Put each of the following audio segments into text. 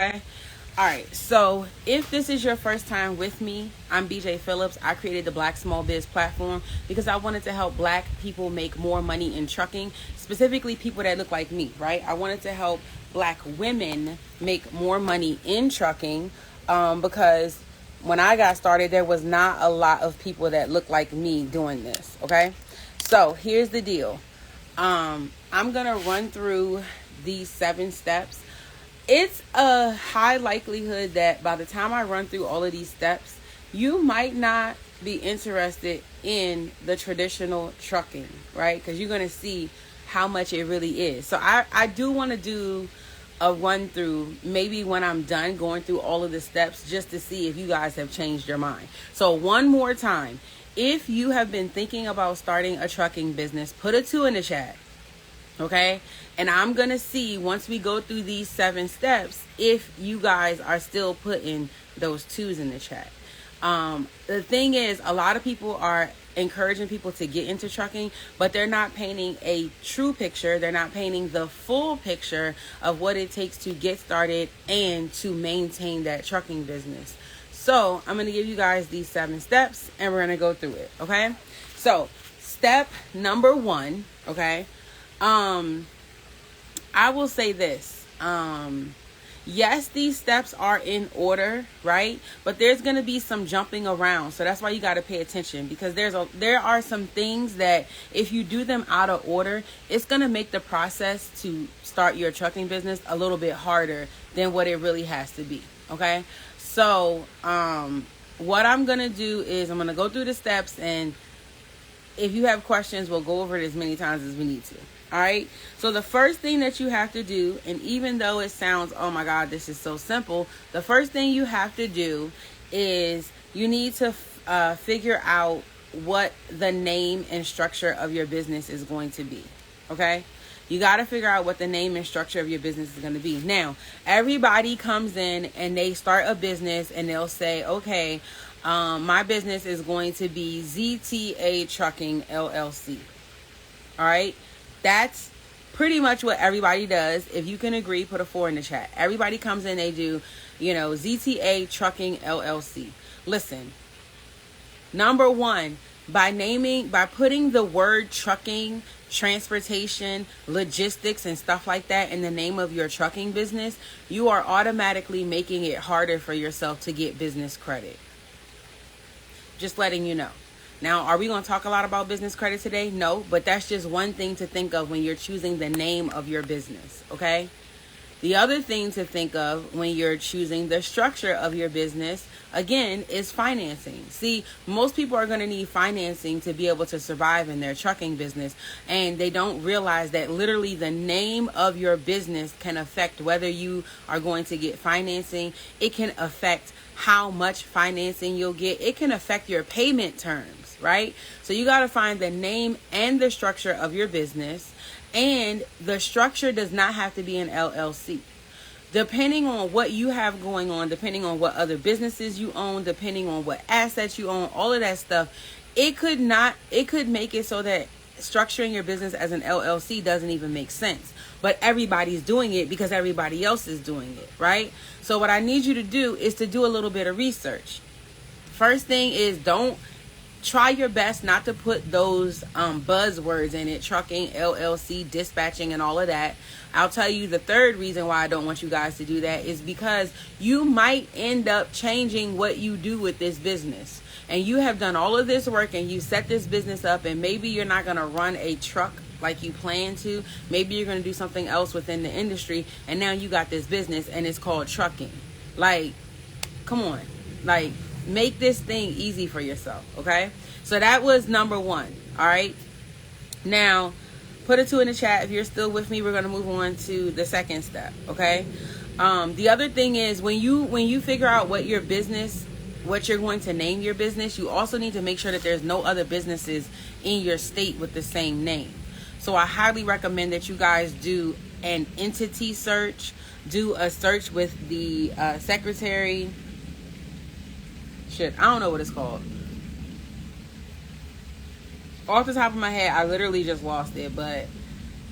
Okay. All right. So if this is your first time with me, I'm BJ Phillips. I created the Black Small Biz platform because I wanted to help Black people make more money in trucking, specifically people that look like me, right? I wanted to help Black women make more money in trucking because when I got started, there was not a lot of people that look like me doing this. Okay. So here's the deal. I'm going to run through these 7 steps. It's a high likelihood that by the time I run through all of these steps, you might not be interested in the traditional trucking, right? Because you're going to see how much it really is. So I do want to do a run through maybe when I'm done going through all of the steps just to see if you guys have changed your mind. So one more time, if you have been thinking about starting a trucking business, put a 2 in the chat. Okay, and I'm gonna see once we go through these 7 steps if you guys are still putting those 2s in the chat. The thing is, a lot of people are encouraging people to get into trucking, but they're not painting a true picture. They're not painting the full picture of what it takes to get started and to maintain that trucking business. So I'm gonna give you guys these 7 steps and we're gonna go through it. Okay, so step number 1. Okay. I will say this. Yes, these steps are in order, right? But there's going to be some jumping around. So that's why you got to pay attention, because there are some things that if you do them out of order, it's going to make the process to start your trucking business a little bit harder than what it really has to be. Okay. So, what I'm going to do is I'm going to go through the steps, and if you have questions, we'll go over it as many times as we need to. All right. So the first thing that you have to do, and even though it sounds, oh my God, this is so simple, the first thing you have to do is you need to figure out what the name and structure of your business is going to be. Okay. You got to figure out what the name and structure of your business is going to be. Now, everybody comes in and they start a business and they'll say, okay, my business is going to be ZTA Trucking LLC. All right. That's pretty much what everybody does. If you can agree, put a 4 in the chat. Everybody comes in, they do, ZTA Trucking LLC. Listen, number 1, by putting the word trucking, transportation, logistics, and stuff like that in the name of your trucking business, you are automatically making it harder for yourself to get business credit. Just letting you know. Now, are we going to talk a lot about business credit today? No, but that's just one thing to think of when you're choosing the name of your business, okay? The other thing to think of when you're choosing the structure of your business, again, is financing. See, most people are going to need financing to be able to survive in their trucking business, and they don't realize that literally the name of your business can affect whether you are going to get financing. It can affect how much financing you'll get. It can affect your payment terms, right? So you got to find the name and the structure of your business. And the structure does not have to be an LLC. Depending on what you have going on, depending on what other businesses you own, depending on what assets you own, all of that stuff, it could make it so that structuring your business as an LLC doesn't even make sense. But everybody's doing it because everybody else is doing it, right? So what I need you to do is to do a little bit of research. First thing is, try your best not to put those buzzwords in it, trucking, LLC, dispatching, and all of that. I'll tell you the third reason why I don't want you guys to do that is because you might end up changing what you do with this business. And you have done all of this work and you set this business up, and maybe you're not going to run a truck like you plan to. Maybe you're going to do something else within the industry, and now you got this business and it's called trucking. Like, come on. Like, make this thing easy for yourself, okay? So that was number 1, all right? Now, put a 2 in the chat. If you're still with me, we're going to move on to the second step, okay? The other thing is, when you figure out what you're going to name your business, you also need to make sure that there's no other businesses in your state with the same name. So I highly recommend that you guys do an entity search, do a search with the secretary. I don't know what it's called. Off the top of my head, I literally just lost it, but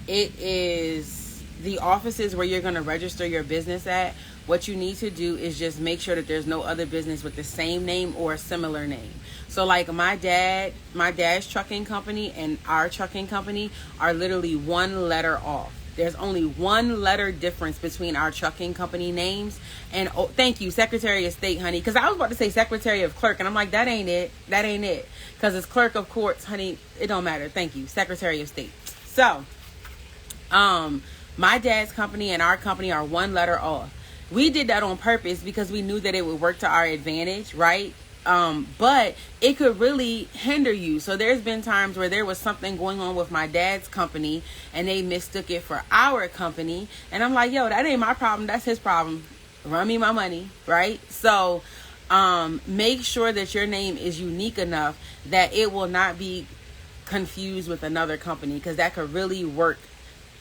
it is the offices where you're going to register your business at what you need to do is just make sure that there's no other business with the same name or a similar name. So like my dad's trucking company and our trucking company are literally one letter off. There's only one letter difference between our trucking company names. And oh, thank you, Secretary of State, honey. Because I was about to say Secretary of Clerk, and I'm like, that ain't it. That ain't it. Because it's Clerk of Courts, honey. It don't matter. Thank you, Secretary of State. So, my dad's company and our company are one letter off. We did that on purpose because we knew that it would work to our advantage, right? But it could really hinder you. So there's been times where there was something going on with my dad's company and they mistook it for our company. And I'm like, yo, that ain't my problem. That's his problem. Run me my money, right? So make sure that your name is unique enough that it will not be confused with another company, because that could really work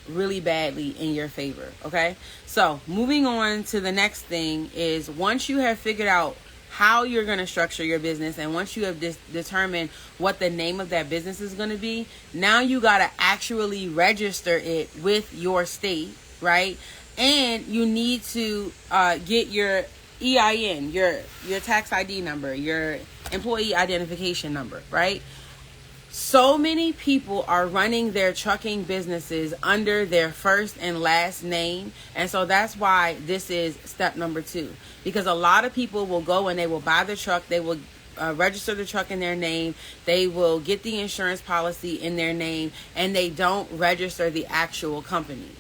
really badly in your favor. Okay, so moving on to the next thing is, once you have figured out how you're going to structure your business, and once you have determined what the name of that business is going to be, now you got to actually register it with your state, right? And you need to get your EIN, your tax ID number, your employee identification number, right? So many people are running their trucking businesses under their first and last name. And so that's why this is step number 2. Because a lot of people will go and they will buy the truck. They will register the truck in their name. They will get the insurance policy in their name. And they don't register the actual company.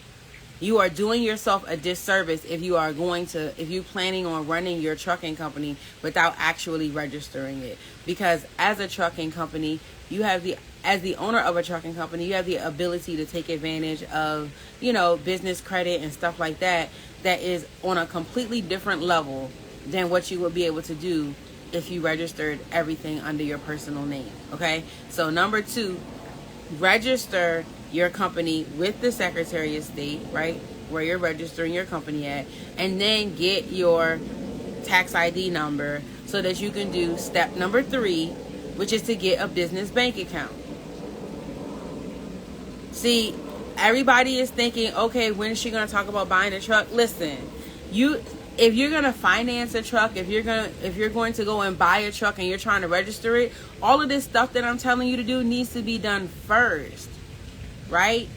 You are doing yourself a disservice if you're planning on running your trucking company without actually registering it. Because as a trucking company, as the owner of a trucking company, you have the ability to take advantage of, business credit and stuff like that is on a completely different level than what you would be able to do if you registered everything under your personal name. Okay? So number 2, register your company with the Secretary of State, right, where you're registering your company at, and then get your tax ID number so that you can do step number 3, which is to get a business bank account. See, everybody is thinking, okay, when is she going to talk about buying a truck? Listen, if you're going to finance a truck, if you're going to go and buy a truck and you're trying to register it, all of this stuff that I'm telling you to do needs to be done first. Right?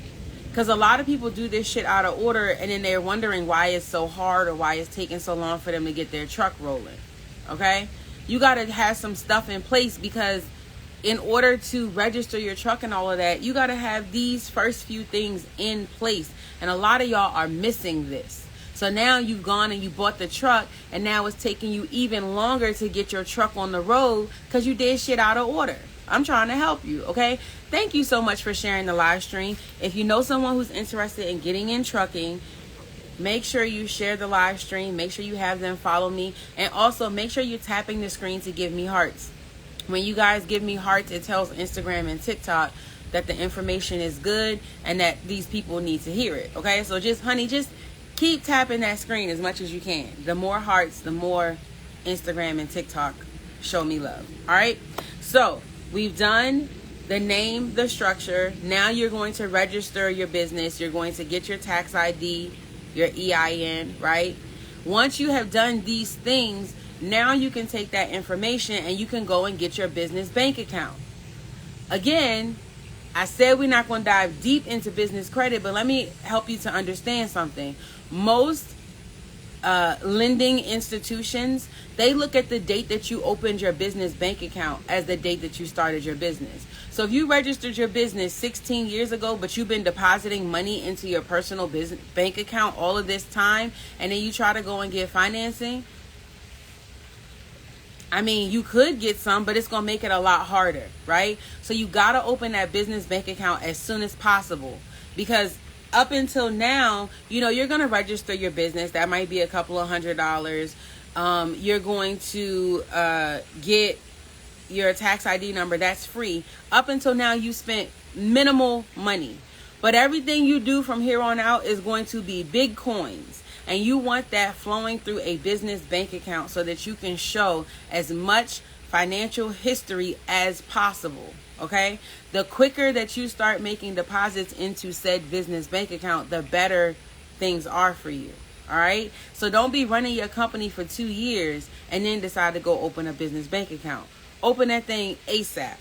Because a lot of people do this shit out of order, and then they're wondering why it's so hard or why it's taking so long for them to get their truck rolling. Okay? You got to have some stuff in place, because in order to register your truck and all of that, you got to have these first few things in place. And a lot of y'all are missing this. So now you've gone and you bought the truck, and now it's taking you even longer to get your truck on the road because you did shit out of order. I'm trying to help you, okay? Thank you so much for sharing the live stream. If you know someone who's interested in getting in trucking, make sure you share the live stream. Make sure you have them follow me. And also make sure you're tapping the screen to give me hearts. When you guys give me hearts, it tells Instagram and TikTok that the information is good and that these people need to hear it, okay? So just keep tapping that screen as much as you can. The more hearts, the more Instagram and TikTok show me love, all right? So we've done the name, the structure. Now you're going to register your business. You're going to get your tax ID, your EIN, right? Once you have done these things, now you can take that information and you can go and get your business bank account. Again, I said we're not going to dive deep into business credit, but let me help you to understand something. Most lending institutions, they look at the date that you opened your business bank account as the date that you started your business. So if you registered your business 16 years ago, but you've been depositing money into your personal business bank account all of this time, and then you try to go and get financing, I mean, you could get some, but it's going to make it a lot harder, right? So you got to open that business bank account as soon as possible, because up until now, you're going to register your business. That might be a couple of $100. You're going to get your tax ID number. That's free. Up until now, you spent minimal money. But everything you do from here on out is going to be big coins. And you want that flowing through a business bank account so that you can show as much financial history as possible. Okay? The quicker that you start making deposits into said business bank account, the better things are for you. All right. So don't be running your company for 2 years and then decide to go open a business bank account. Open that thing ASAP.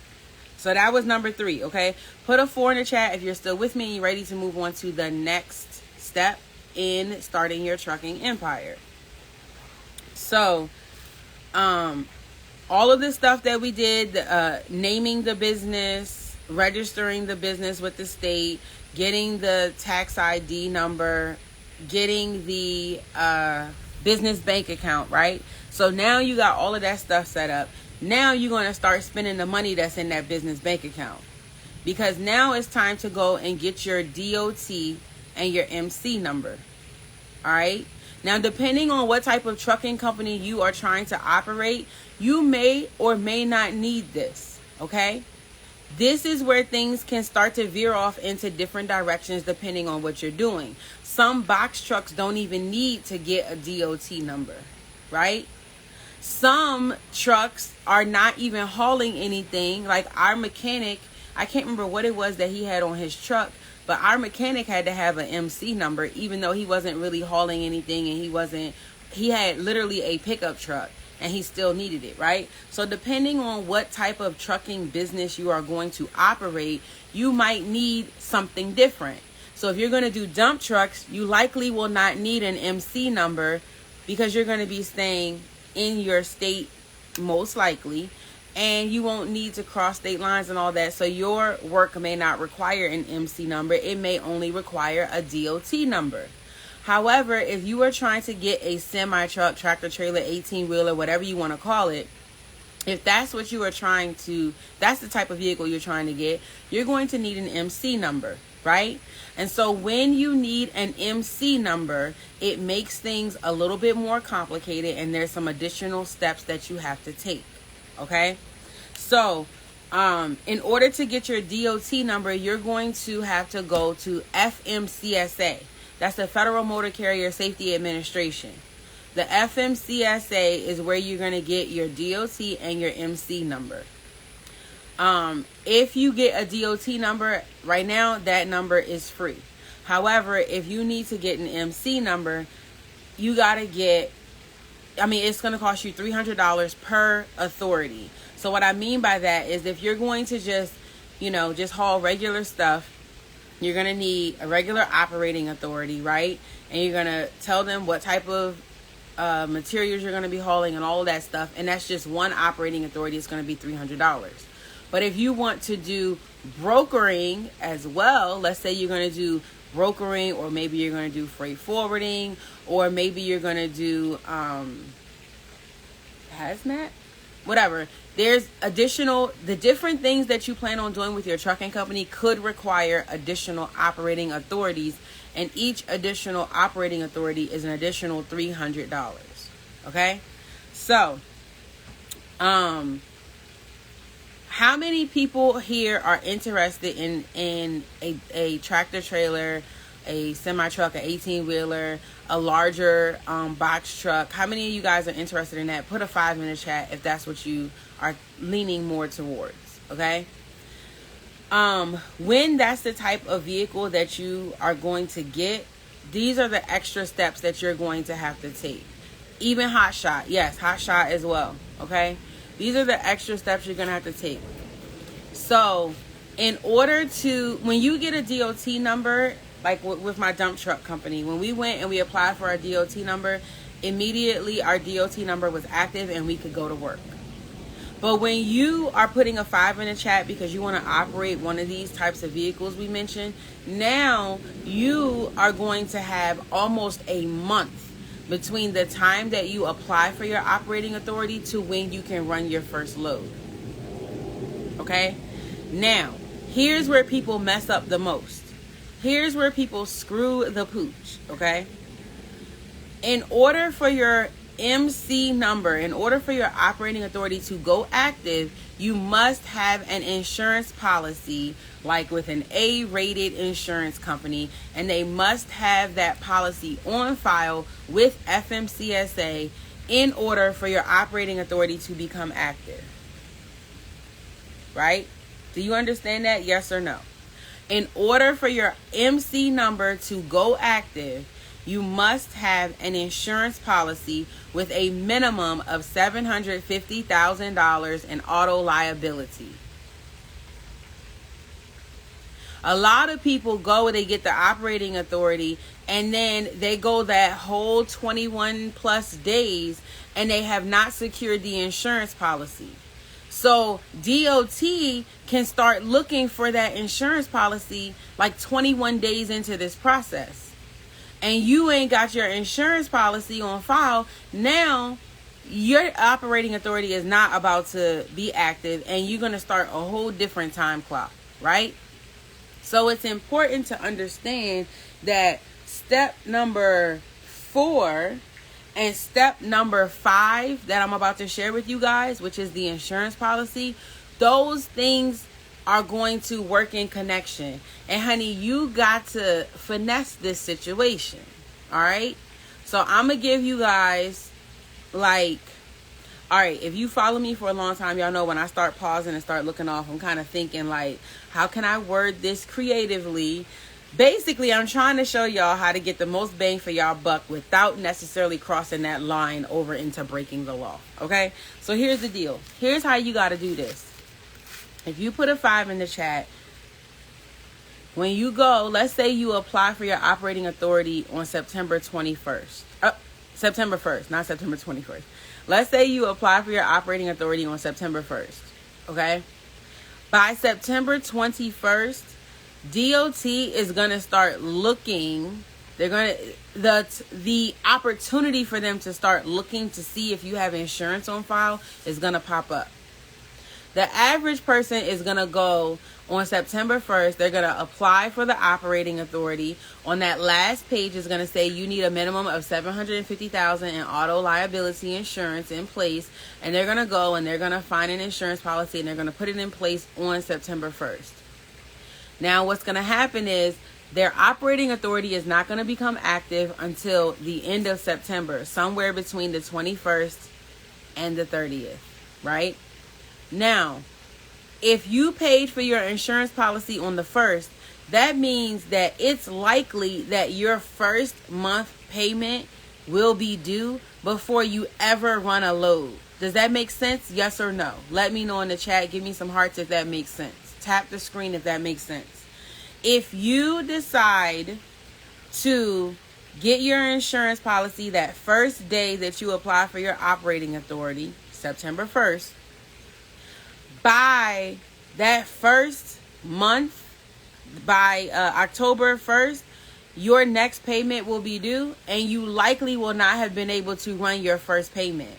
So that was number 3. Okay. Put a 4 in the chat if you're still with me and you're ready to move on to the next step in starting your trucking empire. So, all of this stuff that we did, naming the business, registering the business with the state, getting the tax ID number, getting the business bank account, right? So now you got all of that stuff set up. Now you're going to start spending the money that's in that business bank account, because now it's time to go and get your DOT and your MC number. All right. Now, depending on what type of trucking company you are trying to operate, you may or may not need this. Okay. This is where things can start to veer off into different directions depending on what you're doing. Some box trucks don't even need to get a DOT number, right? Some trucks are not even hauling anything. Like our mechanic, I can't remember what it was that he had on his truck, but our mechanic had to have an MC number, even though he wasn't really hauling anything, and he had literally a pickup truck and he still needed it, right? So depending on what type of trucking business you are going to operate, you might need something different. So if you're going to do dump trucks, you likely will not need an MC number because you're going to be staying in your state most likely, and you won't need to cross state lines and all that. So your work may not require an MC number. It may only require a DOT number. However, if you are trying to get a semi-truck, tractor trailer, 18-wheeler, whatever you want to call it, if that's what you are trying to, that's the type of vehicle you're trying to get, you're going to need an MC number, right? And so when you need an MC number, it makes things a little bit more complicated, and there's some additional steps that you have to take, okay? So in order to get your DOT number, you're going to have to go to FMCSA. That's the Federal Motor Carrier Safety Administration. The FMCSA is where you're going to get your DOT and your MC number. If you get a DOT number right now, that number is free. However, if you need to get an MC number, you got to get, it's going to cost you $300 per authority. So what I mean by that is if you're going to just haul regular stuff, you're going to need a regular operating authority, right? And you're going to tell them what type of materials you're going to be hauling and all of that stuff. And that's just one operating authority. It's going to be $300. But if you want to do brokering as well, let's say you're going to do brokering, or maybe you're going to do freight forwarding, or maybe you're going to do hazmat, whatever. There's the different things that you plan on doing with your trucking company could require additional operating authorities, and each additional operating authority is an additional $300. Okay? So, how many people here are interested in a tractor trailer, a semi-truck, an 18-wheeler, a larger box truck? How many of you guys are interested in that? Put a 5 in the chat if that's what you are leaning more towards, okay? When that's the type of vehicle that you are going to get, these are the extra steps that you're going to have to take. Even hot shot, yes, hot shot as well, okay? These are the extra steps you're going to have to take. So in order to, when you get a DOT number, like with my dump truck company, when we went and we applied for our DOT number, immediately our DOT number was active and we could go to work. But when you are putting a 5 in the chat because you want to operate one of these types of vehicles we mentioned, now you are going to have almost a month between the time that you apply for your operating authority to when you can run your first load. Okay? Now, here's where people mess up the most. Here's where people screw the pooch, okay? In order for your MC number, in order for your operating authority to go active, you must have an insurance policy, like with an A-rated insurance company, and they must have that policy on file with FMCSA in order for your operating authority to become active. Right? Do you understand that? Yes or no? In order for your MC number to go active, you must have an insurance policy with a minimum of $750,000 in auto liability. A lot of people go, they get the operating authority, and then they go that whole 21 plus days and they have not secured the insurance policy. So DOT can start looking for that insurance policy like 21 days into this process. And you ain't got your insurance policy on file. Now your operating authority is not about to be active, and you're going to start a whole different time clock, right? So it's important to understand that step number 4 and step number 5 that I'm about to share with you guys, which is the insurance policy, those things are going to work in connection. And honey, you got to finesse this situation. All right. So I'm going to give you guys all right, if you follow me for a long time, y'all know when I start pausing and start looking off, I'm kind of thinking like, how can I word this creatively? Basically, I'm trying to show y'all how to get the most bang for y'all buck without necessarily crossing that line over into breaking the law. Okay, so here's the deal. Here's how you got to do this. If you put a 5 in the chat, when you go, let's say you apply for your operating authority on September 21st. September 1st, not September 21st. Let's say you apply for your operating authority on September 1st. Okay? By September 21st, DOT is going to start looking. They're going to, the opportunity for them to start looking to see if you have insurance on file is going to pop up. The average person is going to go on September 1st. They're going to apply for the operating authority. On that last page is going to say you need a minimum of $750,000 in auto liability insurance in place. And they're going to go and they're going to find an insurance policy and they're going to put it in place on September 1st. Now what's going to happen is their operating authority is not going to become active until the end of September, somewhere between the 21st and the 30th, right? Now, if you paid for your insurance policy on the 1st, that means that it's likely that your first month payment will be due before you ever run a load. Does that make sense? Yes or no? Let me know in the chat. Give me some hearts if that makes sense. Tap the screen if that makes sense. If you decide to get your insurance policy that first day that you apply for your operating authority, September 1st, by that first month, by October 1st, your next payment will be due and you likely will not have been able to run your first payment.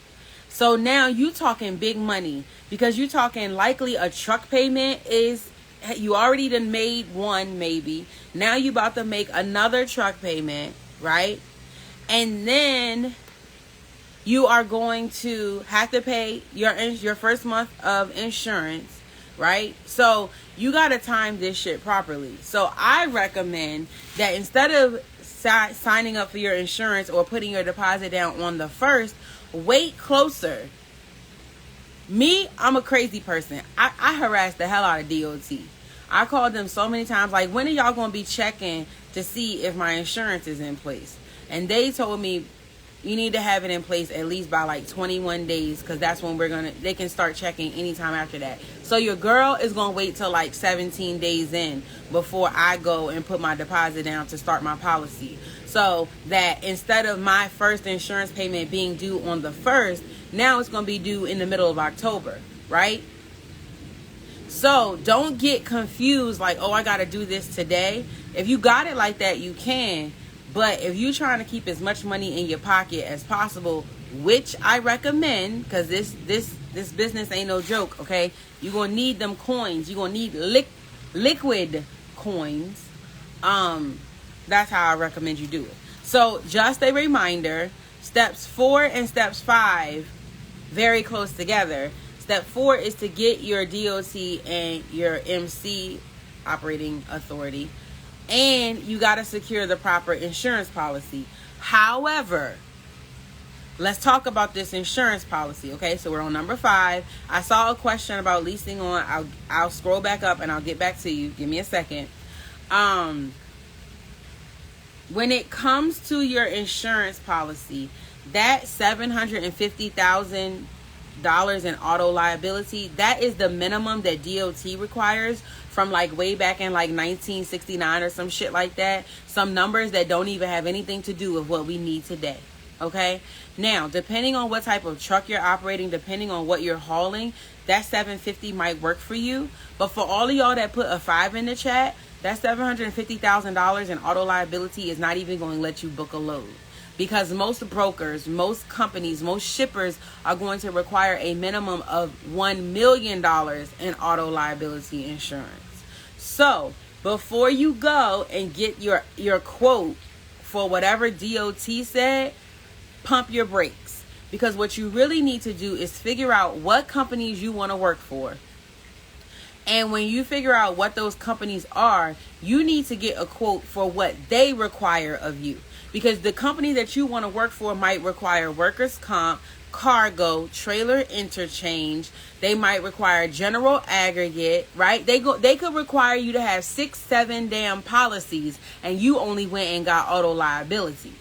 So now you talking big money because you talking likely a truck payment is, you already done made one maybe. Now you about to make another truck payment, right? And then you are going to have to pay your first month of insurance, right? So you got to time this shit properly. So I recommend that instead of signing up for your insurance or putting your deposit down on the 1st, wait closer. Me, I'm a crazy person. I harass the hell out of DOT. I called them so many times, like, when are y'all going to be checking to see if my insurance is in place? And they told me, you need to have it in place at least by like 21 days because that's when they can start checking anytime after that. So your girl is going to wait till like 17 days in before I go and put my deposit down to start my policy. So that instead of my first insurance payment being due on the 1st, now it's going to be due in the middle of October, right? So don't get confused like, oh, I got to do this today. If you got it like that, you can. But if you're trying to keep as much money in your pocket as possible, which I recommend, because this business ain't no joke, okay? You're going to need them coins. You're going to need liquid coins. That's how I recommend you do it. So just a reminder, steps 4 and steps 5, very close together. Step 4 is to get your DOT and your MC operating authority. And you got to secure the proper insurance policy. However, let's talk about this insurance policy. Okay, so we're on number 5. I saw a question about leasing on. I'll scroll back up and I'll get back to you. Give me a second. when it comes to your insurance policy, that $750,000 in auto liability, that is the minimum that DOT requires from like way back in like 1969 or some shit like that. Some numbers that don't even have anything to do with what we need today. Okay, now depending on what type of truck you're operating, depending on what you're hauling, that 750 might work for you. But for all of y'all that put a 5 in the chat, that $750,000 in auto liability is not even going to let you book a load, because most brokers, most companies, most shippers are going to require a minimum of $1 million in auto liability insurance. So before you go and get your quote for whatever DOT said, pump your brakes, because what you really need to do is figure out what companies you want to work for. And when you figure out what those companies are, you need to get a quote for what they require of you, because the company that you want to work for might require workers' comp, cargo, trailer interchange. They might require general aggregate, right? They could require you to have 6, 7 damn policies, and you only went and got auto liability.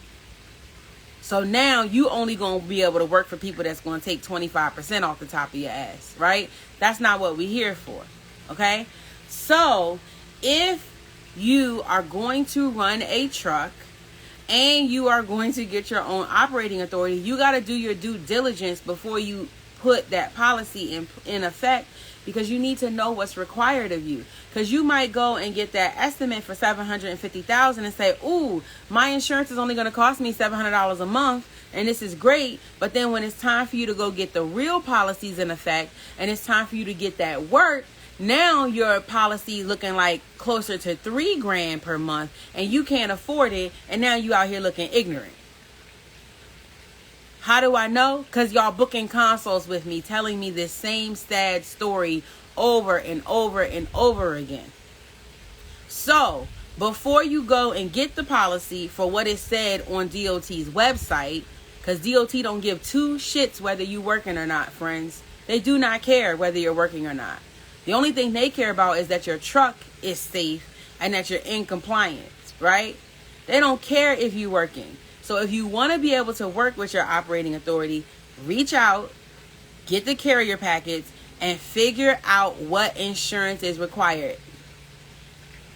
So now you only going to be able to work for people that's going to take 25% off the top of your ass, right? That's not what we're here for, okay? So if you are going to run a truck and you are going to get your own operating authority, you got to do your due diligence before you put that policy in effect, because you need to know what's required of you. Because you might go and get that estimate for $750,000 and say, ooh, my insurance is only going to cost me $700 a month, and this is great. But then when it's time for you to go get the real policies in effect, and it's time for you to get that work, now your policy looking like closer to $3,000 per month, and you can't afford it, and now you out here looking ignorant. How do I know? Because y'all booking consults with me, telling me this same sad story over and over and over again. So before you go and get the policy for what is said on DOT's website, because DOT don't give two shits whether you working or not, friends. They do not care whether you're working or not. The only thing they care about is that your truck is safe and that you're in compliance, right? They don't care if you're working. So if you want to be able to work with your operating authority, reach out, get the carrier packets, and figure out what insurance is required.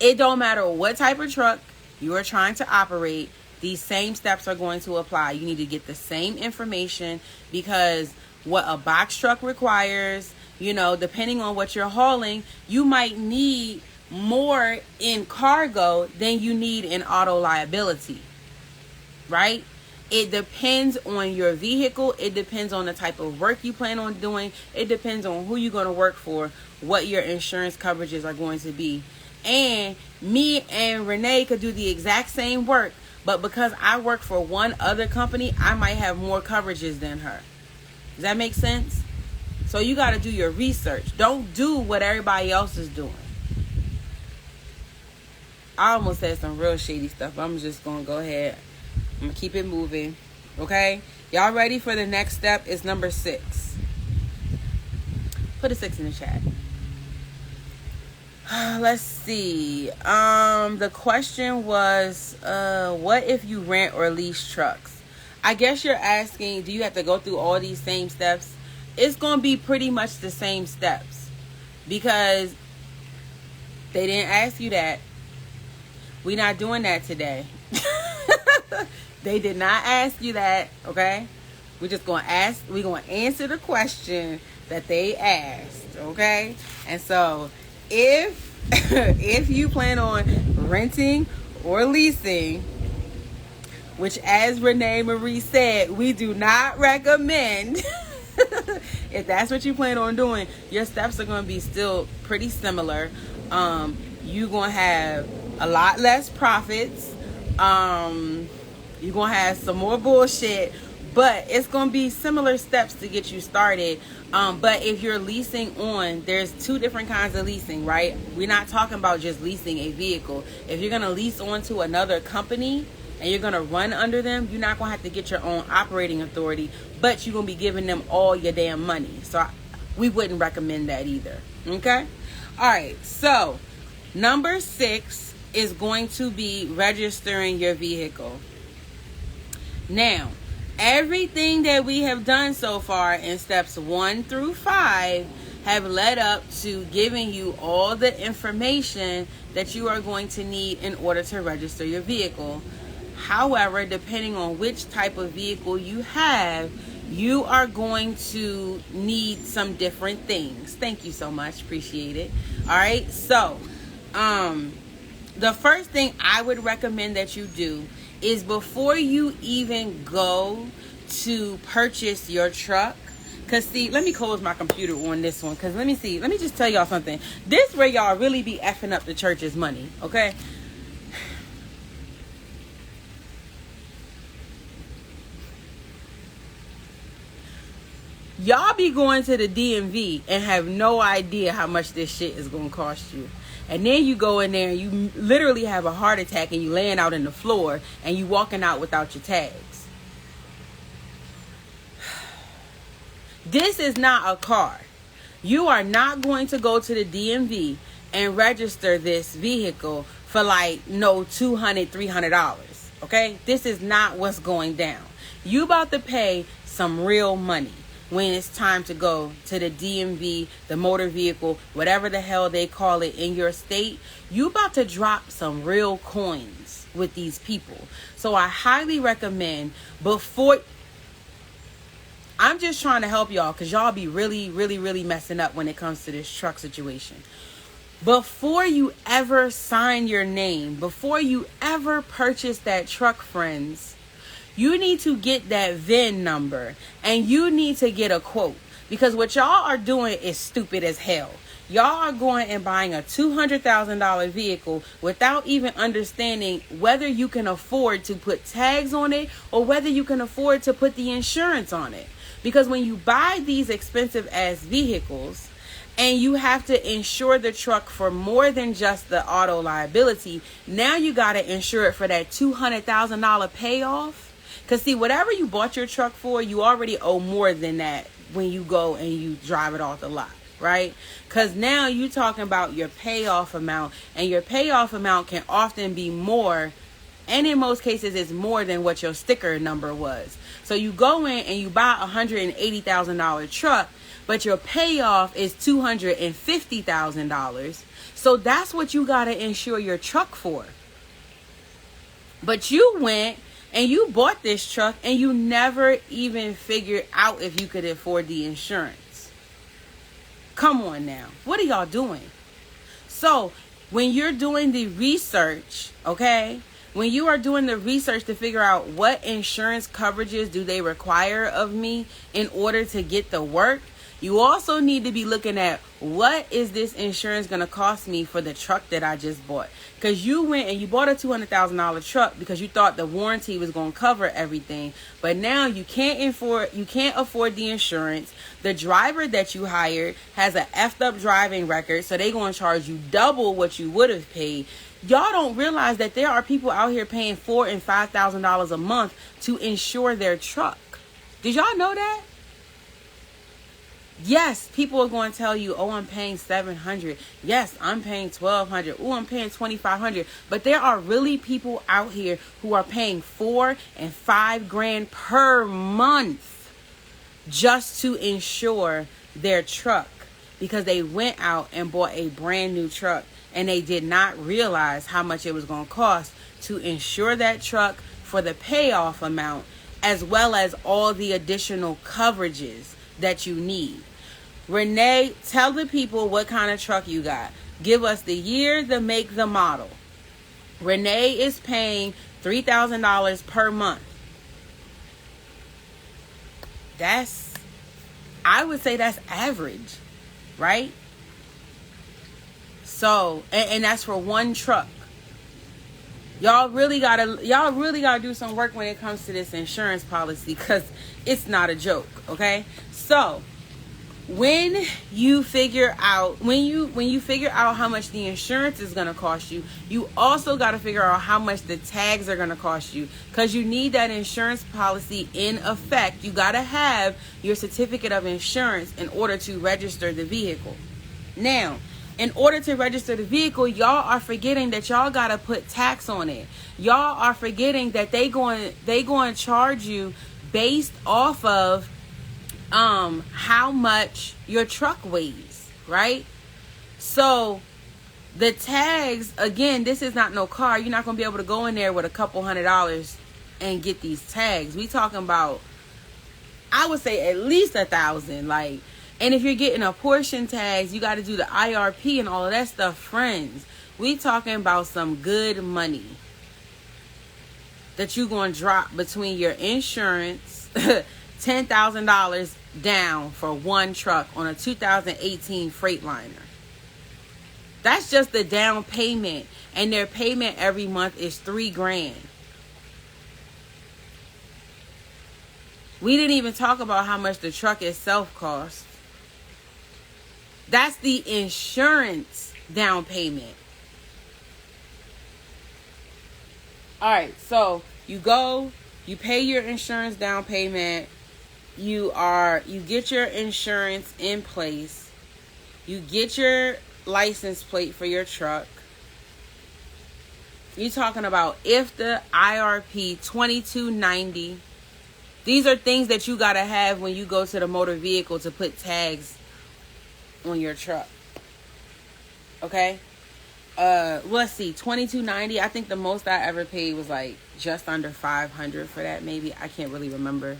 It don't matter what type of truck you are trying to operate, these same steps are going to apply. You need to get the same information, because what a box truck requires, depending on what you're hauling, you might need more in cargo than you need in auto liability. Right? It depends on your vehicle. It depends on the type of work you plan on doing. It depends on who you're going to work for, what your insurance coverages are going to be. And me and Renee could do the exact same work, but because I work for one other company, I might have more coverages than her. Does that make sense? So you got to do your research. Don't do what everybody else is doing. I almost said some real shady stuff. I'm just going to go ahead. I'm going to keep it moving. Okay? Y'all ready for the next step? It's number 6. Put a 6 in the chat. Let's see. The question was, what if you rent or lease trucks? I guess you're asking, do you have to go through all these same steps? It's going to be pretty much the same steps, because they didn't ask you that. We're not doing that today. They did not ask you that, okay? We're just going to answer the question that they asked, okay? And so if you plan on renting or leasing, which, as Renee Marie said, we do not recommend, if that's what you plan on doing, your steps are going to be still pretty similar. You're going to have a lot less profits. You're going to have some more bullshit, but it's going to be similar steps to get you started. But if you're leasing on, there's 2 different kinds of leasing, right? We're not talking about just leasing a vehicle. If you're going to lease on to another company and you're going to run under them, you're not going to have to get your own operating authority, but you're going to be giving them all your damn money. So we wouldn't recommend that either. Okay? All right. So number 6 is going to be registering your vehicle. Now, everything that we have done so far in steps 1 through 5 have led up to giving you all the information that you are going to need in order to register your vehicle. However, depending on which type of vehicle you have, you are going to need some different things. Thank you so much. Appreciate it. All right. So, the first thing I would recommend that you do is before you even go to purchase your truck, because see, let me close my computer on this one, because let me just tell y'all something. This where y'all really be effing up the church's money, okay? Y'all be going to the DMV and have no idea how much this shit is going to cost you. And then you go in there and you literally have a heart attack and you laying out in the floor and you walking out without your tags. This is not a car. You are not going to go to the DMV and register this vehicle for like no $200, $300. Okay? This is not what's going down. You about to pay some real money when it's time to go to the DMV, the motor vehicle, whatever the hell they call it in your state. You about to drop some real coins with these people. So I highly recommend before... I'm just trying to help y'all because y'all be really, really, really messing up when it comes to this truck situation. Before you ever sign your name, before you ever purchase that truck, friends, you need to get that VIN number and you need to get a quote, because what y'all are doing is stupid as hell. Y'all are going and buying a $200,000 vehicle without even understanding whether you can afford to put tags on it or whether you can afford to put the insurance on it. Because when you buy these expensive ass vehicles and you have to insure the truck for more than just the auto liability, now you got to insure it for that $200,000 payoff. Because see, whatever you bought your truck for, you already owe more than that when you go and you drive it off the lot, right? Because now you're talking about your payoff amount, and your payoff amount can often be more, and in most cases it's more than what your sticker number was. So you go in and you buy a $180,000 truck, but your payoff is $250,000. So that's what you got to insure your truck for. But you went and you bought this truck and you never even figured out if you could afford the insurance. Come on now. What are y'all doing? So when you're doing the research, okay, when you are doing the research to figure out what insurance coverages do they require of me in order to get the work, you also need to be looking at what is this insurance going to cost me for the truck that I just bought. Because you went and you bought a $200,000 truck because you thought the warranty was going to cover everything. But now you can't afford the insurance. The driver that you hired has an effed up driving record, so they're going to charge you double what you would have paid. Y'all don't realize that there are people out here paying $4,000 and $5,000 a month to insure their truck. Did y'all know that? Yes, people are going to tell you, oh, I'm paying $700. Yes, I'm paying $1,200. Oh, I'm paying $2,500. But there are really people out here who are paying $4,000 and $5,000 per month just to insure their truck, because they went out and bought a brand new truck and they did not realize how much it was going to cost to insure that truck for the payoff amount, as well as all the additional coverages that you need. Renee, tell the people what kind of truck you got. Give us the year, the make, the model. Renee is paying $3,000 per month. I would say that's average, right? So, and that's for one truck. Y'all really gotta do some work when it comes to this insurance policy, because it's not a joke, okay? So when you figure out how much the insurance is going to cost you, you also got to figure out how much the tags are going to cost you, because you need that insurance policy in effect. You got to have your certificate of insurance in order to register the vehicle. Now, in order to register the vehicle, y'all are forgetting that y'all gotta put tax on it. Y'all are forgetting that they going to charge you based off of how much your truck weighs, right? So the tags, again, this is not no car. You're not gonna be able to go in there with a couple $100 and get these tags. We talking about, I would say at least $1,000. Like, and if you're getting a portion tags, you got to do the IRP and all of that stuff, friends. We talking about some good money that you gonna drop between your insurance, $10,000 down for one truck on a 2018 Freightliner. That's just the down payment, and their payment every month is $3,000. We didn't even talk about how much the truck itself costs. That's the insurance down payment. All right, so you go, you pay your insurance down payment, you get your insurance in place, you get your license plate for your truck. You're talking about if the IRP 2290. These are things that you got to have when you go to the motor vehicle to put tags on your truck. Okay? Let's see, 2290. I think the most I ever paid was like just under 500 for that, maybe. I can't really remember.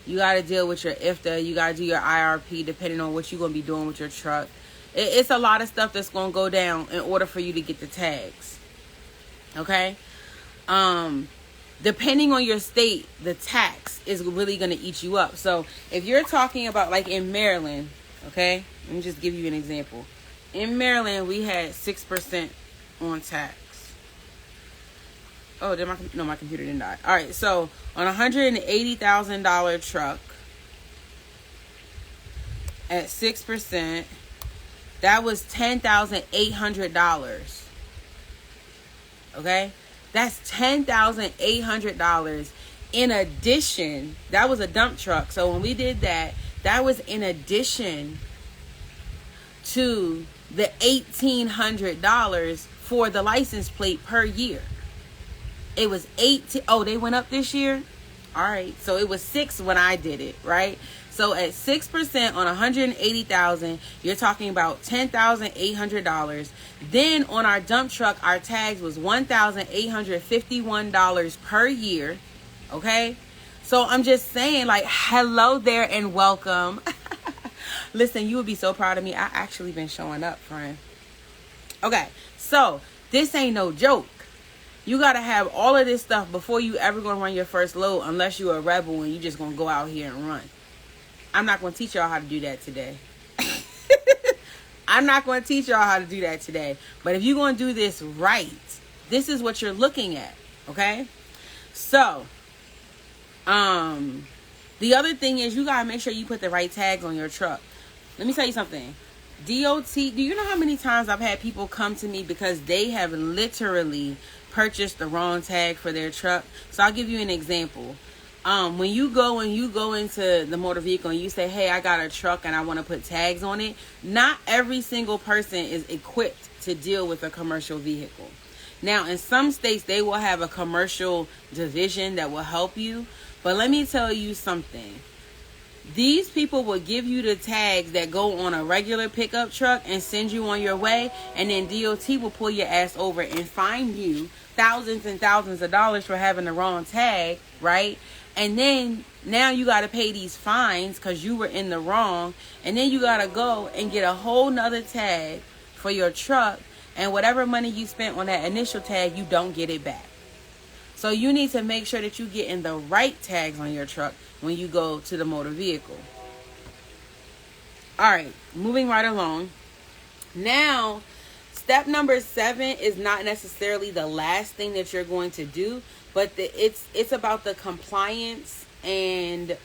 You got to deal with your IFTA. You got to do your IRP depending on what you're going to be doing with your truck. It's a lot of stuff that's going to go down in order for you to get the tags. Okay? Depending on your state, the tax is really going to eat you up. So if you're talking about like in Maryland, okay, let me just give you an example. In Maryland, we had 6% on tax. Oh, my computer didn't die. All right, so on a $180,000 truck at 6%, that was $10,800. Okay? That's $10,800 in addition. That was a dump truck. So when we did that, that was in addition to the $1,800 for the license plate per year. It was 18. Oh, they went up this year? All right. So it was 6 when I did it, right? So at 6% on $180,000, you're talking about $10,800. Then on our dump truck, our tags was $1,851 per year. Okay? So I'm just saying, like, hello there and welcome. Listen, you would be so proud of me. I actually been showing up, friend. Okay, so this ain't no joke. You got to have all of this stuff before you ever going to run your first load, unless you're a rebel and you just going to go out here and run. I'm not going to teach y'all how to do that today. I'm not going to teach y'all how to do that today. But if you're going to do this right, this is what you're looking at, okay? So, the other thing is you got to make sure you put the right tags on your truck. Let me tell you something. DOT, do you know how many times I've had people come to me because they have literally purchased the wrong tag for their truck? So I'll give you an example. When you go into the motor vehicle and you say, hey, I got a truck and I want to put tags on it, not every single person is equipped to deal with a commercial vehicle. Now, in some states, they will have a commercial division that will help you. But let me tell you something. These people will give you the tags that go on a regular pickup truck and send you on your way. And then DOT will pull your ass over and fine you thousands and thousands of dollars for having the wrong tag, right? And then now you got to pay these fines because you were in the wrong. And then you got to go and get a whole nother tag for your truck. And whatever money you spent on that initial tag, you don't get it back. So you need to make sure that you get in the right tags on your truck when you go to the motor vehicle. All right, moving right along. Now, step number 7 is not necessarily the last thing that you're going to do, but it's about the compliance and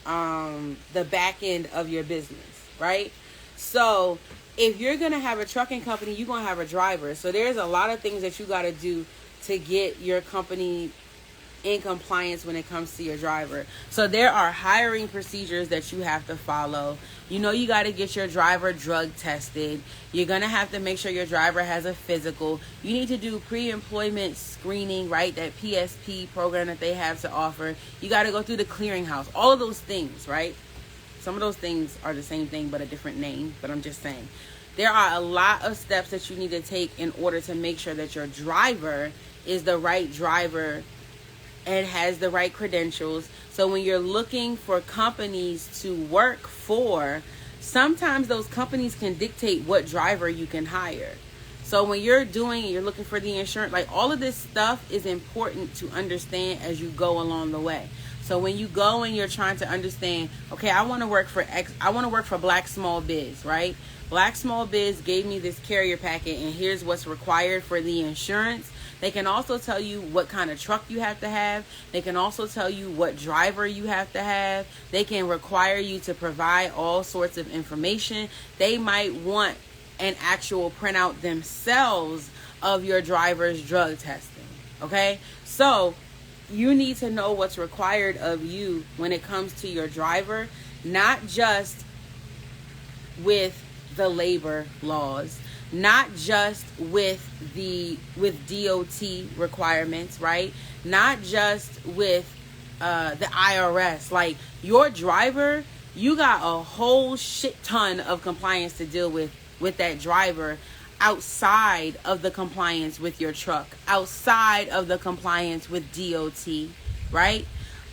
the back end of your business, right? So if you're going to have a trucking company, you're going to have a driver. So there's a lot of things that you got to do to get your company in compliance when it comes to your driver. So there are hiring procedures that you have to follow. You know, you got to get your driver drug tested. You're going to have to make sure your driver has a physical. You need to do pre-employment screening, right? That PSP program that they have to offer. You got to go through the clearinghouse. All of those things, right? Some of those things are the same thing but a different name, but I'm just saying. There are a lot of steps that you need to take in order to make sure that your driver is the right driver and has the right credentials. So when you're looking for companies to work for, sometimes those companies can dictate what driver you can hire. So when you're looking for the insurance, like all of this stuff is important to understand as you go along the way. So when you go and you're trying to understand, okay, I want to work for Black Small Biz, right? Black Small Biz gave me this carrier packet and here's what's required for the insurance. They can also tell you what kind of truck you have to have. They can also tell you what driver you have to have. They can require you to provide all sorts of information. They might want an actual printout themselves of your driver's drug testing. Okay? So you need to know what's required of you when it comes to your driver, not just with the labor laws, not just with DOT requirements, right? Not just with the IRS. Like your driver, you got a whole shit ton of compliance to deal with that driver outside of the compliance with your truck, outside of the compliance with DOT, right?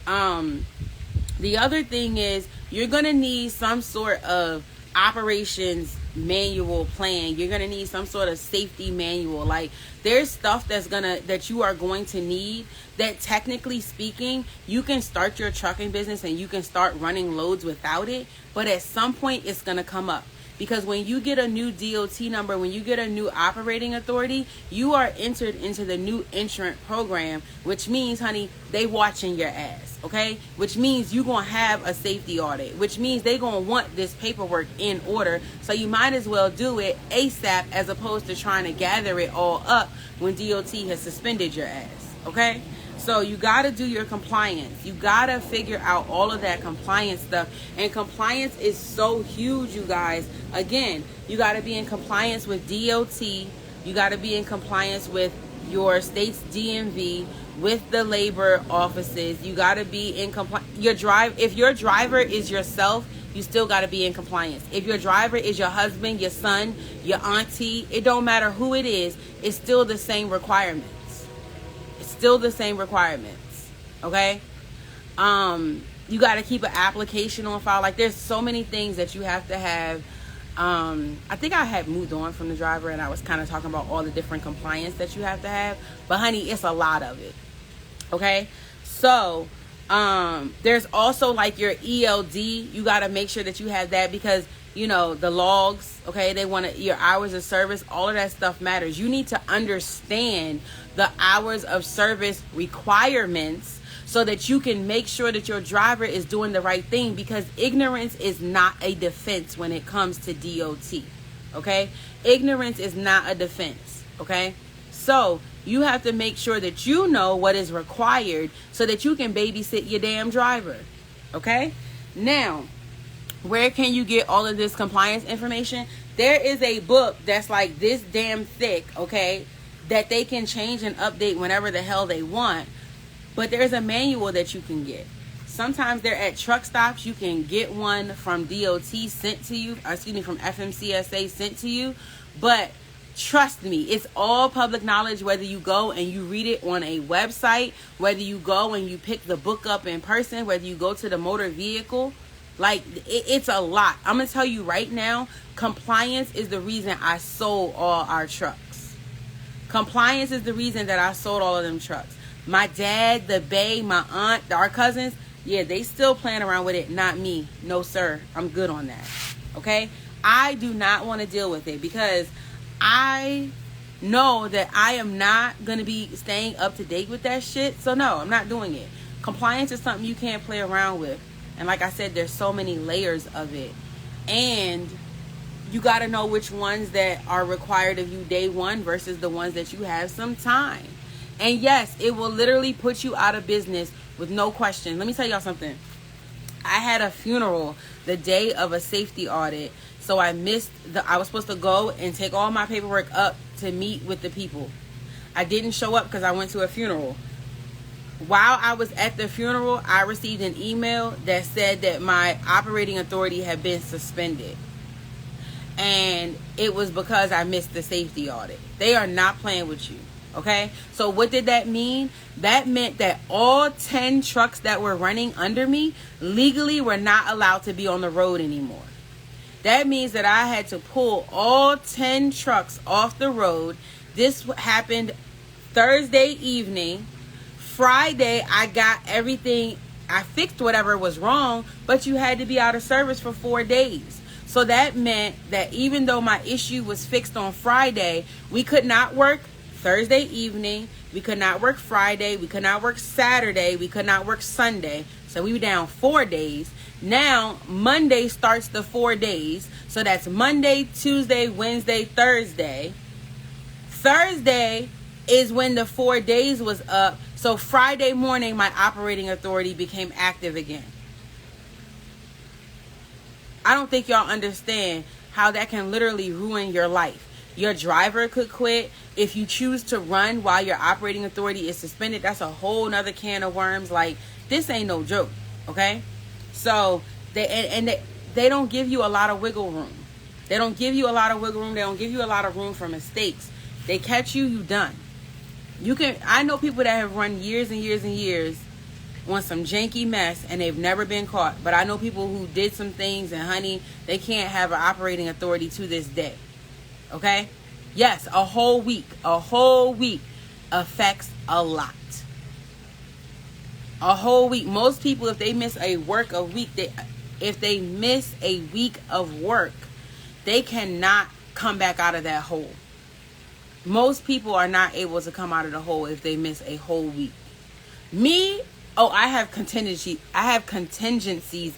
The other thing is you're going to need some sort of operations manual plan. You're going to need some sort of safety manual. Like there's stuff that you are going to need that technically speaking, you can start your trucking business and you can start running loads without it. But at some point it's going to come up. Because when you get a new DOT number, when you get a new operating authority, you are entered into the new insurance program, which means, honey, they watching your ass, okay? Which means you going to have a safety audit, which means they going to want this paperwork in order. So you might as well do it ASAP as opposed to trying to gather it all up when DOT has suspended your ass, okay? So you got to do your compliance. You got to figure out all of that compliance stuff. And compliance is so huge, you guys. Again, you got to be in compliance with DOT. You got to be in compliance with your state's DMV, with the labor offices. You got to be in compliance. If your driver is yourself, you still got to be in compliance. If your driver is your husband, your son, your auntie, it don't matter who it is, it's still the same requirements. Still the same requirements, okay? You got to keep an application on file. Like there's so many things that you have to have. I think I had moved on from the driver and I was kind of talking about all the different compliance that you have to have, but honey, it's a lot of it, okay? So there's also like your ELD. You got to make sure that you have that because you know the logs, okay? They want your hours of service. All of that stuff matters. You need to understand the hours of service requirements so that you can make sure that your driver is doing the right thing, because ignorance is not a defense when it comes to DOT, okay? Ignorance is not a defense, okay? So you have to make sure that you know what is required so that you can babysit your damn driver, okay? Now, where can you get all of this compliance information? There is a book that's like this damn thick, okay, that they can change and update whenever the hell they want. But there's a manual that you can get. Sometimes they're at truck stops. You can get one from DOT sent to you, from FMCSA sent to you. But trust me, it's all public knowledge, whether you go and you read it on a website, whether you go and you pick the book up in person, whether you go to the motor vehicle. Like, it's a lot. I'm going to tell you right now, compliance is the reason I sold all our trucks. Compliance is the reason that I sold all of them trucks. My dad, the bae, my aunt, our cousins, yeah, they still playing around with it. Not me. No, sir. I'm good on that. Okay? I do not want to deal with it because I know that I am not going to be staying up to date with that shit. So, no, I'm not doing it. Compliance is something you can't play around with. And like I said, there's so many layers of it. And you got to know which ones that are required of you day one versus the ones that you have some time. And yes, it will literally put you out of business with no question. Let me tell y'all something. I had a funeral the day of a safety audit. So I was supposed to go and take all my paperwork up to meet with the people. I didn't show up because I went to a funeral. While I was at the funeral, I received an email that said that my operating authority had been suspended. And it was because I missed the safety audit. They are not playing with you. Okay? So what did that mean? That meant that all 10 trucks that were running under me legally were not allowed to be on the road anymore. That means that I had to pull all 10 trucks off the road. This happened Thursday evening. Friday, I got everything. I fixed whatever was wrong, but you had to be out of service for 4 days. So that meant that even though my issue was fixed on Friday, we could not work Thursday evening. We could not work Friday. We could not work Saturday. We could not work Sunday. So we were down 4 days. Now, Monday starts the 4 days. So that's Monday, Tuesday, Wednesday, Thursday. Thursday is when the 4 days was up. So Friday morning, my operating authority became active again. I don't think y'all understand how that can literally ruin your life. Your driver could quit. If you choose to run while your operating authority is suspended, that's a whole nother can of worms. Like, this ain't no joke, okay? So, they don't give you a lot of wiggle room. They don't give you a lot of wiggle room. They don't give you a lot of room for mistakes. They catch you, you done. I know people that have run years and years and years on some janky mess and they've never been caught. But I know people who did some things, and honey, they can't have an operating authority to this day. Okay? Yes, a whole week affects a lot. A whole week. Most people, if they miss a week of work, they cannot come back out of that hole. Most people are not able to come out of the hole if they miss a whole week. I have contingencies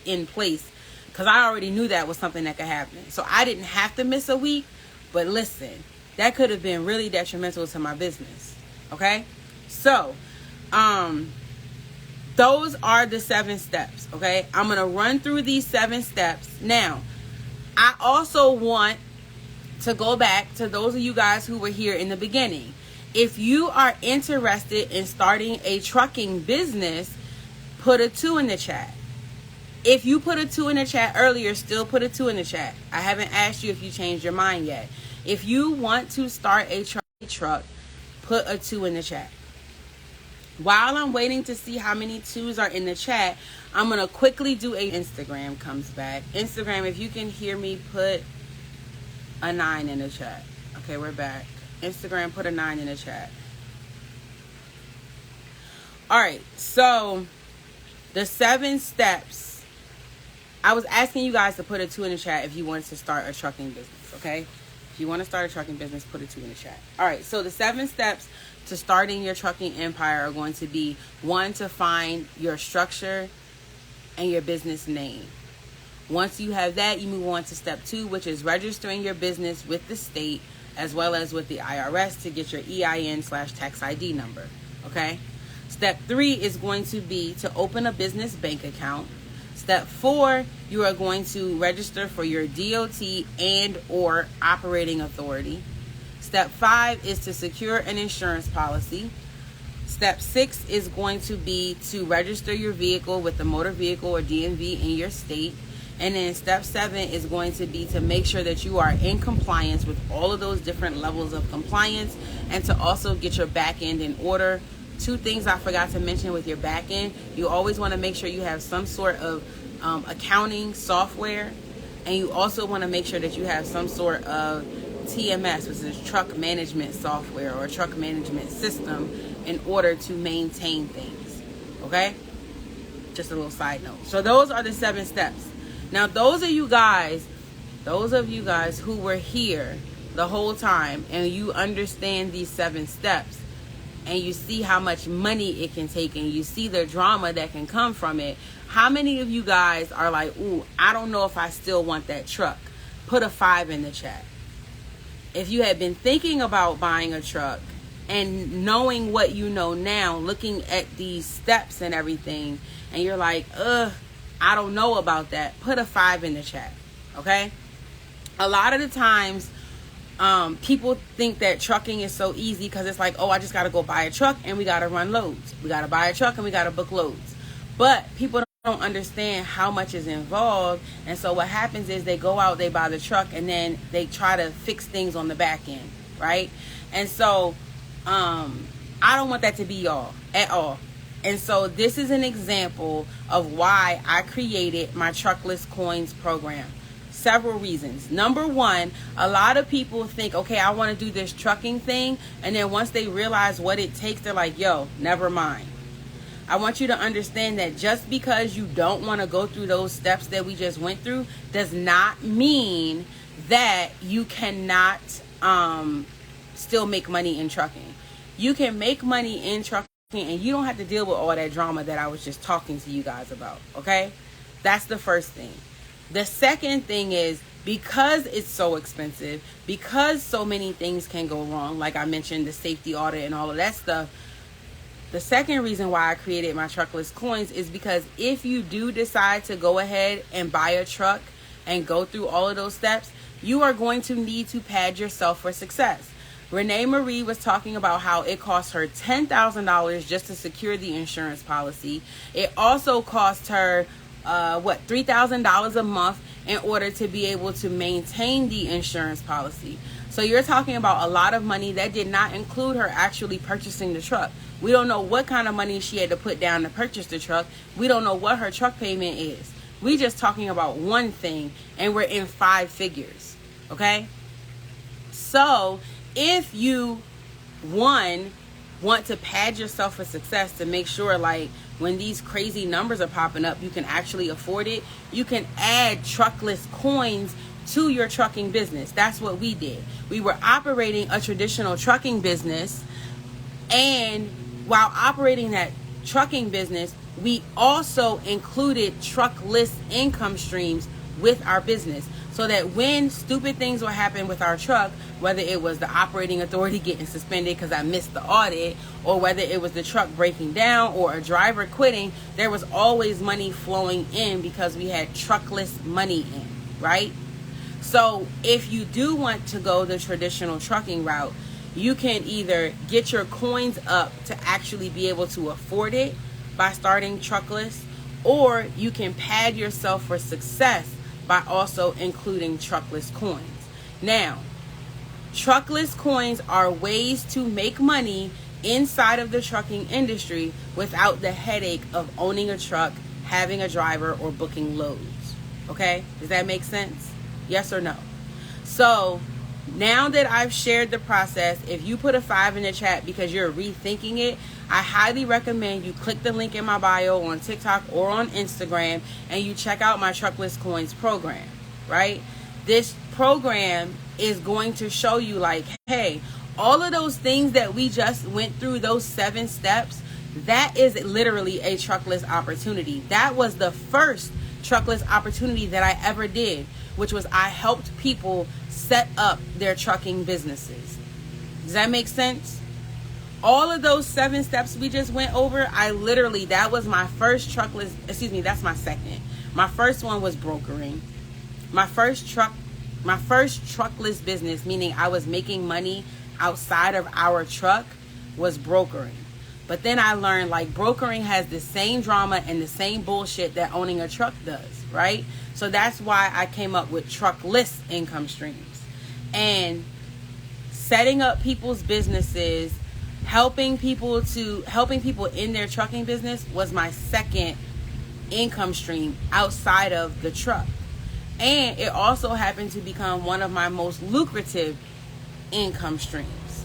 in place because I already knew that was something that could happen. So I didn't have to miss a week, but listen, that could have been really detrimental to my business. Okay? So, those are the 7 steps. Okay? I'm going to run through these 7 steps. Now, I also want to go back to those of you guys who were here in the beginning. If you are interested in starting a trucking business, put a 2 in the chat. If you put a 2 in the chat earlier, still put a 2 in the chat. I haven't asked you if you changed your mind yet. If you want to start a truck, put a 2 in the chat. While I'm waiting to see how many 2s are in the chat, I'm going to quickly do Instagram comes back. Instagram, if you can hear me, put a 9 in the chat. Okay, we're back. Instagram, put a 9 in the chat. Alright, so the 7 steps. I was asking you guys to put a 2 in the chat if you wanted to start a trucking business, okay? If you want to start a trucking business, put a 2 in the chat. Alright, so the 7 steps to starting your trucking empire are going to be: 1, to find your structure and your business name. Once you have that, you move on to step 2, which is registering your business with the state as well as with the IRS to get your EIN/tax ID number. Okay? Step 3 is going to be to open a business bank account. Step 4, you are going to register for your DOT and or operating authority. Step 5 is to secure an insurance policy. Step 6 is going to be to register your vehicle with the motor vehicle or DMV in your state. And then step 7 is going to be to make sure that you are in compliance with all of those different levels of compliance, and to also get your back end in order. 2 things I forgot to mention with your back end: you always want to make sure you have some sort of accounting software, and you also want to make sure that you have some sort of TMS, which is truck management software or truck management system, in order to maintain things. Okay? Just a little side note. So those are the 7 steps. Now, those of you guys who were here the whole time and you understand these 7 steps, and you see how much money it can take, and you see the drama that can come from it, how many of you guys are like, ooh, I don't know if I still want that truck? Put a 5 in the chat. If you had been thinking about buying a truck and knowing what you know now, looking at these steps and everything, and you're like, I don't know about that, put a 5 in the chat, okay? A lot of the times, people think that trucking is so easy because it's like, oh, I just got to go buy a truck and we got to run loads. We got to buy a truck and we got to book loads. But people don't understand how much is involved. And so what happens is they go out, they buy the truck, and then they try to fix things on the back end, right? And so I don't want that to be y'all at all. And so this is an example of why I created my Truckless Coins program. Several reasons. Number one, a lot of people think, okay, I want to do this trucking thing. And then once they realize what it takes, they're like, yo, never mind. I want you to understand that just because you don't want to go through those steps that we just went through does not mean that you cannot still make money in trucking. You can make money in trucking and you don't have to deal with all that drama that I was just talking to you guys about, okay? That's the first thing. The second thing is, because it's so expensive, because so many things can go wrong, like I mentioned, the safety audit and all of that stuff, the second reason why I created my Truckless Coins is because if you do decide to go ahead and buy a truck and go through all of those steps, you are going to need to pad yourself for success. Renee Marie was talking about how it cost her $10,000 just to secure the insurance policy. It also cost her $3,000 a month in order to be able to maintain the insurance policy. So you're talking about a lot of money that did not include her actually purchasing the truck. We don't know what kind of money she had to put down to purchase the truck. We don't know what her truck payment is. We just talking about one thing, and we're in 5 figures, okay? So if you, want to pad yourself for success to make sure, like, when these crazy numbers are popping up, you can actually afford it, you can add Truckless Coins to your trucking business. That's what we did. We were operating a traditional trucking business, and while operating that trucking business, we also included truckless income streams with our business, so that when stupid things would happen with our truck, whether it was the operating authority getting suspended because I missed the audit, or whether it was the truck breaking down or a driver quitting, there was always money flowing in because we had truckless money in, right? So if you do want to go the traditional trucking route, you can either get your coins up to actually be able to afford it by starting Truckless, or you can pad yourself for success by also including Truckless Coins. Now, Truckless Coins are ways to make money inside of the trucking industry without the headache of owning a truck, having a driver, or booking loads. Okay? Does that make sense? Yes or no? So now that I've shared the process, if you put a 5 in the chat because you're rethinking it, I highly recommend you click the link in my bio on TikTok or on Instagram and you check out my Truckless Coins program, right? This program is going to show you, like, hey, all of those things that we just went through, those 7 steps, that is literally a truckless opportunity. That was the first truckless opportunity that I ever did, which was I helped people set up their trucking businesses. Does that make sense? All of those 7 steps we just went over, that was my first truckless, that's my second. My first one was brokering. My first truckless business, meaning I was making money outside of our truck, was brokering. But then I learned, like, brokering has the same drama and the same bullshit that owning a truck does, right? So that's why I came up with truckless income streams. And setting up people's businesses, helping people in their trucking business was my second income stream outside of the truck. And it also happened to become one of my most lucrative income streams,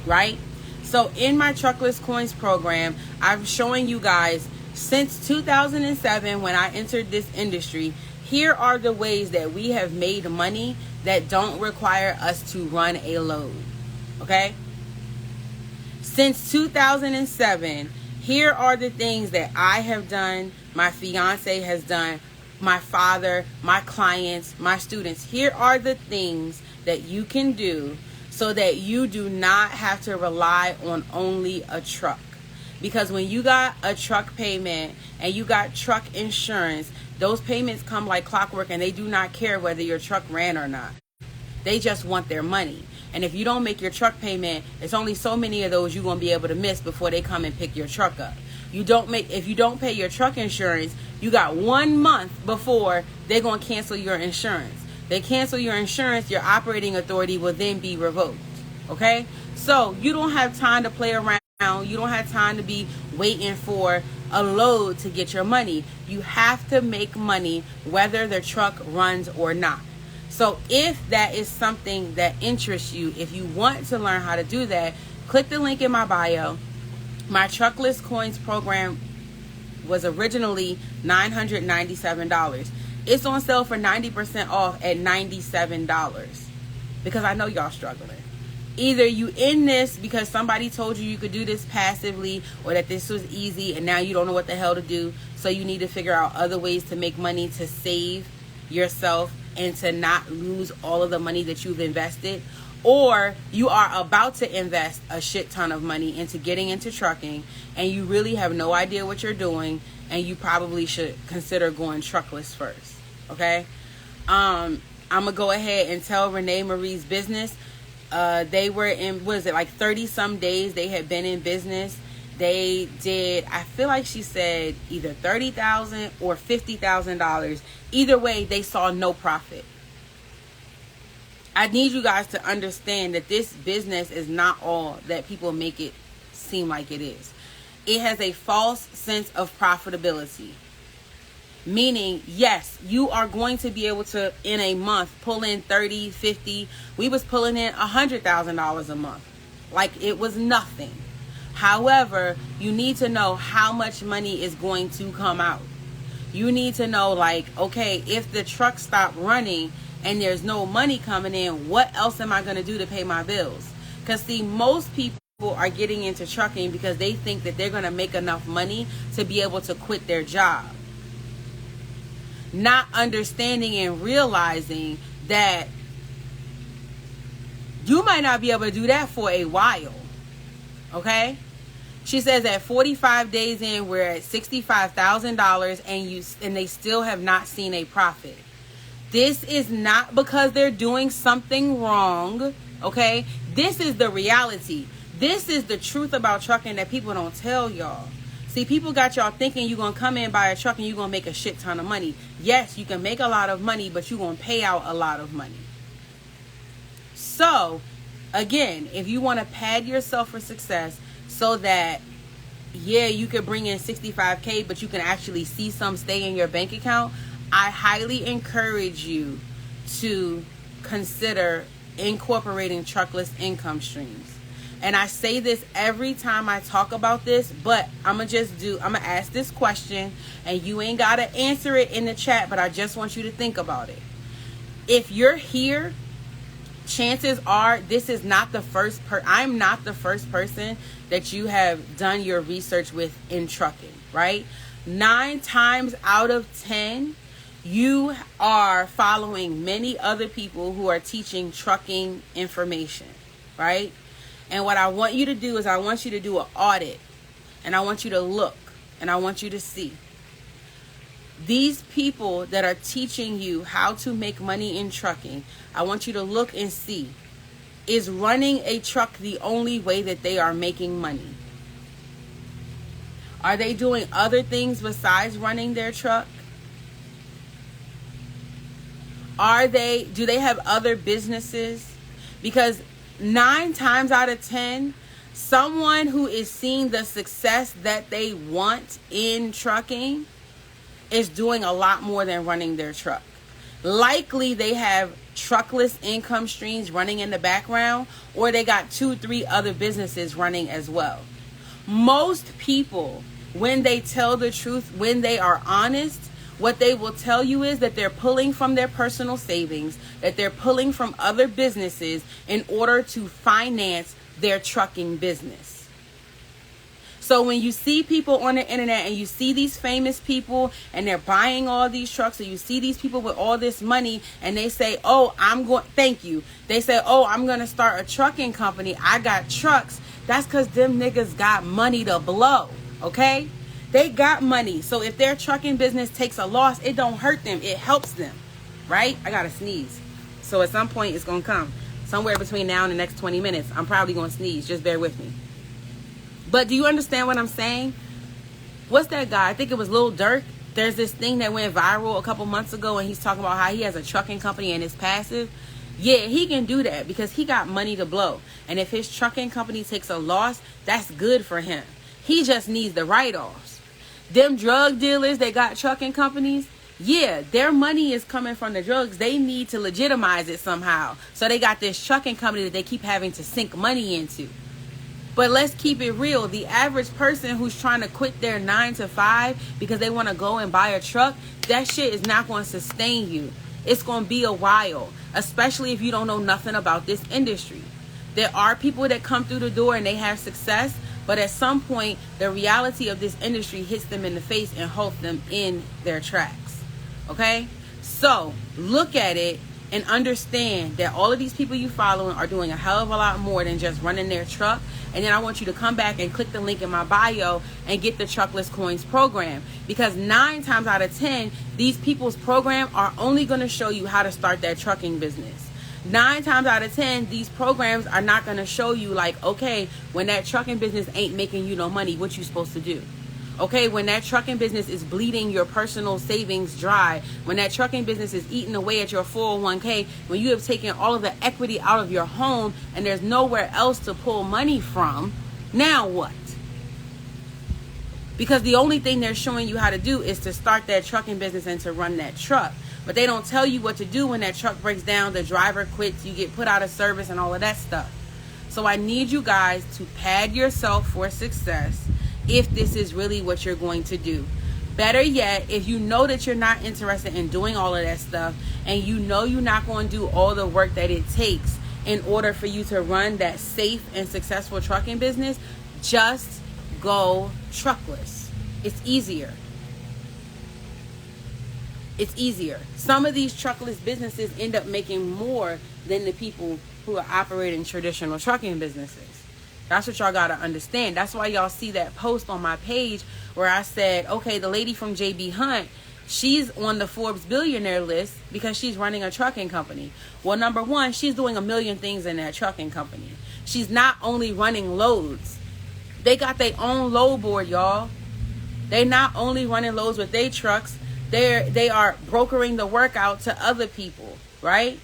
right? So in my Truckless Coins program, I'm showing you guys since 2007, when I entered this industry, here are the ways that we have made money that don't require us to run a load, okay? Since 2007, here are the things that I have done, my fiance has done, my father, my clients, my students. Here are the things that you can do so that you do not have to rely on only a truck. Because when you got a truck payment and you got truck insurance, those payments come like clockwork, and they do not care whether your truck ran or not. They just want their money. And if you don't make your truck payment, it's only so many of those you're going to be able to miss before they come and pick your truck up. If you don't pay your truck insurance, you got 1 month before they're going to cancel your insurance. They cancel your insurance, your operating authority will then be revoked. Okay? So you don't have time to play around. You don't have time to be waiting for a load to get your money. You have to make money whether the truck runs or not. So if that is something that interests you, if you want to learn how to do that, click the link in my bio. My Truckless Coins program was originally $997. It's on sale for 90% off at $97 because I know y'all struggling. Either you in this because somebody told you could do this passively, or that this was easy and now you don't know what the hell to do, so you need to figure out other ways to make money to save yourself and to not lose all of the money that you've invested. Or you are about to invest a shit ton of money into getting into trucking and you really have no idea what you're doing, and you probably should consider going truckless first. Okay? I'm gonna go ahead and tell Renee Marie's business. They were in, what is it, like 30 some days they had been in business. They did, I feel like she said either $30,000 or $50,000. Either way, they saw no profit. I need you guys to understand that this business is not all that people make it seem like it is. It has a false sense of profitability. Meaning, yes, you are going to be able to, in a month, pull in 30, 50. We was pulling in $100,000 a month. Like it was nothing. However, you need to know how much money is going to come out. You need to know, like, okay, if the truck stopped running and there's no money coming in, what else am I going to do to pay my bills? Because, see, most people are getting into trucking because they think that they're going to make enough money to be able to quit their job. Not understanding and realizing that you might not be able to do that for a while. Okay? She says at 45 days in, we're at $65,000 and they still have not seen a profit. This is not because they're doing something wrong. Okay? This is the reality. This is the truth about trucking that people don't tell y'all. See, people got y'all thinking you're going to come in, buy a truck, and you're going to make a shit ton of money. Yes, you can make a lot of money, but you're going to pay out a lot of money. So, again, if you want to pad yourself for success so that, yeah, you could bring in $65K, but you can actually see some stay in your bank account, I highly encourage you to consider incorporating truckless income streams. And I say this every time I talk about this, but I'm going to ask this question, and you ain't got to answer it in the chat, but I just want you to think about it. If you're here, chances are this is not the first I'm not the first person that you have done your research with in trucking, right? 9 times out of 10, you are following many other people who are teaching trucking information, right? And what I want you to do is I want you to do an audit, and I want you to look, and I want you to see. These people that are teaching you how to make money in trucking, I want you to look and see, is running a truck the only way that they are making money? Are they doing other things besides running their truck? Do they have other businesses? Because 9 times out of 10, someone who is seeing the success that they want in trucking is doing a lot more than running their truck. Likely they have truckless income streams running in the background, or they got 2-3 other businesses running as well. Most people, when they tell the truth, when they are honest, what they will tell you is that they're pulling from their personal savings, that they're pulling from other businesses in order to finance their trucking business. So when you see people on the internet and you see these famous people and they're buying all these trucks, or you see these people with all this money and they say, oh, thank you. They say, oh, I'm going to start a trucking company. I got trucks. That's because them niggas got money to blow. Okay? They got money. So if their trucking business takes a loss, it don't hurt them. It helps them. Right? I got to sneeze. So at some point it's going to come. Somewhere between now and the next 20 minutes, I'm probably going to sneeze. Just bear with me. But do you understand what I'm saying? What's that guy? I think it was Lil Durk. There's this thing that went viral a couple months ago, and he's talking about how he has a trucking company and it's passive. Yeah, he can do that because he got money to blow. And if his trucking company takes a loss, that's good for him. He just needs the write-offs. Them drug dealers that got trucking companies, yeah, their money is coming from the drugs. They need to legitimize it somehow. So they got this trucking company that they keep having to sink money into. But let's keep it real. The average person who's trying to quit their 9 to 5 because they want to go and buy a truck, that shit is not going to sustain you. It's going to be a while, especially if you don't know nothing about this industry. There are people that come through the door and they have success, but at some point, the reality of this industry hits them in the face and halts them in their tracks. Okay? So, look at it and understand that all of these people you following are doing a hell of a lot more than just running their truck. And then I want you to come back and click the link in my bio and get the Truckless Coins program. Because 9 times out of 10, these people's program are only going to show you how to start that trucking business. 9 times out of 10, these programs are not going to show you like, okay, when that trucking business ain't making you no money, what you supposed to do? Okay, when that trucking business is bleeding your personal savings dry, when that trucking business is eating away at your 401k, when you have taken all of the equity out of your home and there's nowhere else to pull money from, now what? Because the only thing they're showing you how to do is to start that trucking business and to run that truck. But they don't tell you what to do when that truck breaks down, the driver quits, you get put out of service and all of that stuff. So I need you guys to pad yourself for success if this is really what you're going to do. Better yet, if you know that you're not interested in doing all of that stuff and you know you're not going to do all the work that it takes in order for you to run that safe and successful trucking business, just go truckless. It's easier. It's easier. Some of these truckless businesses end up making more than the people who are operating traditional trucking businesses. That's what y'all got to understand. That's why y'all see that post on my page where I said, okay, the lady from JB Hunt, she's on the Forbes billionaire list because she's running a trucking company. Well, number one, she's doing a million things in that trucking company. She's not only running loads. They got their own load board, y'all. They not only running loads with their trucks, they are brokering the work out to other people, right?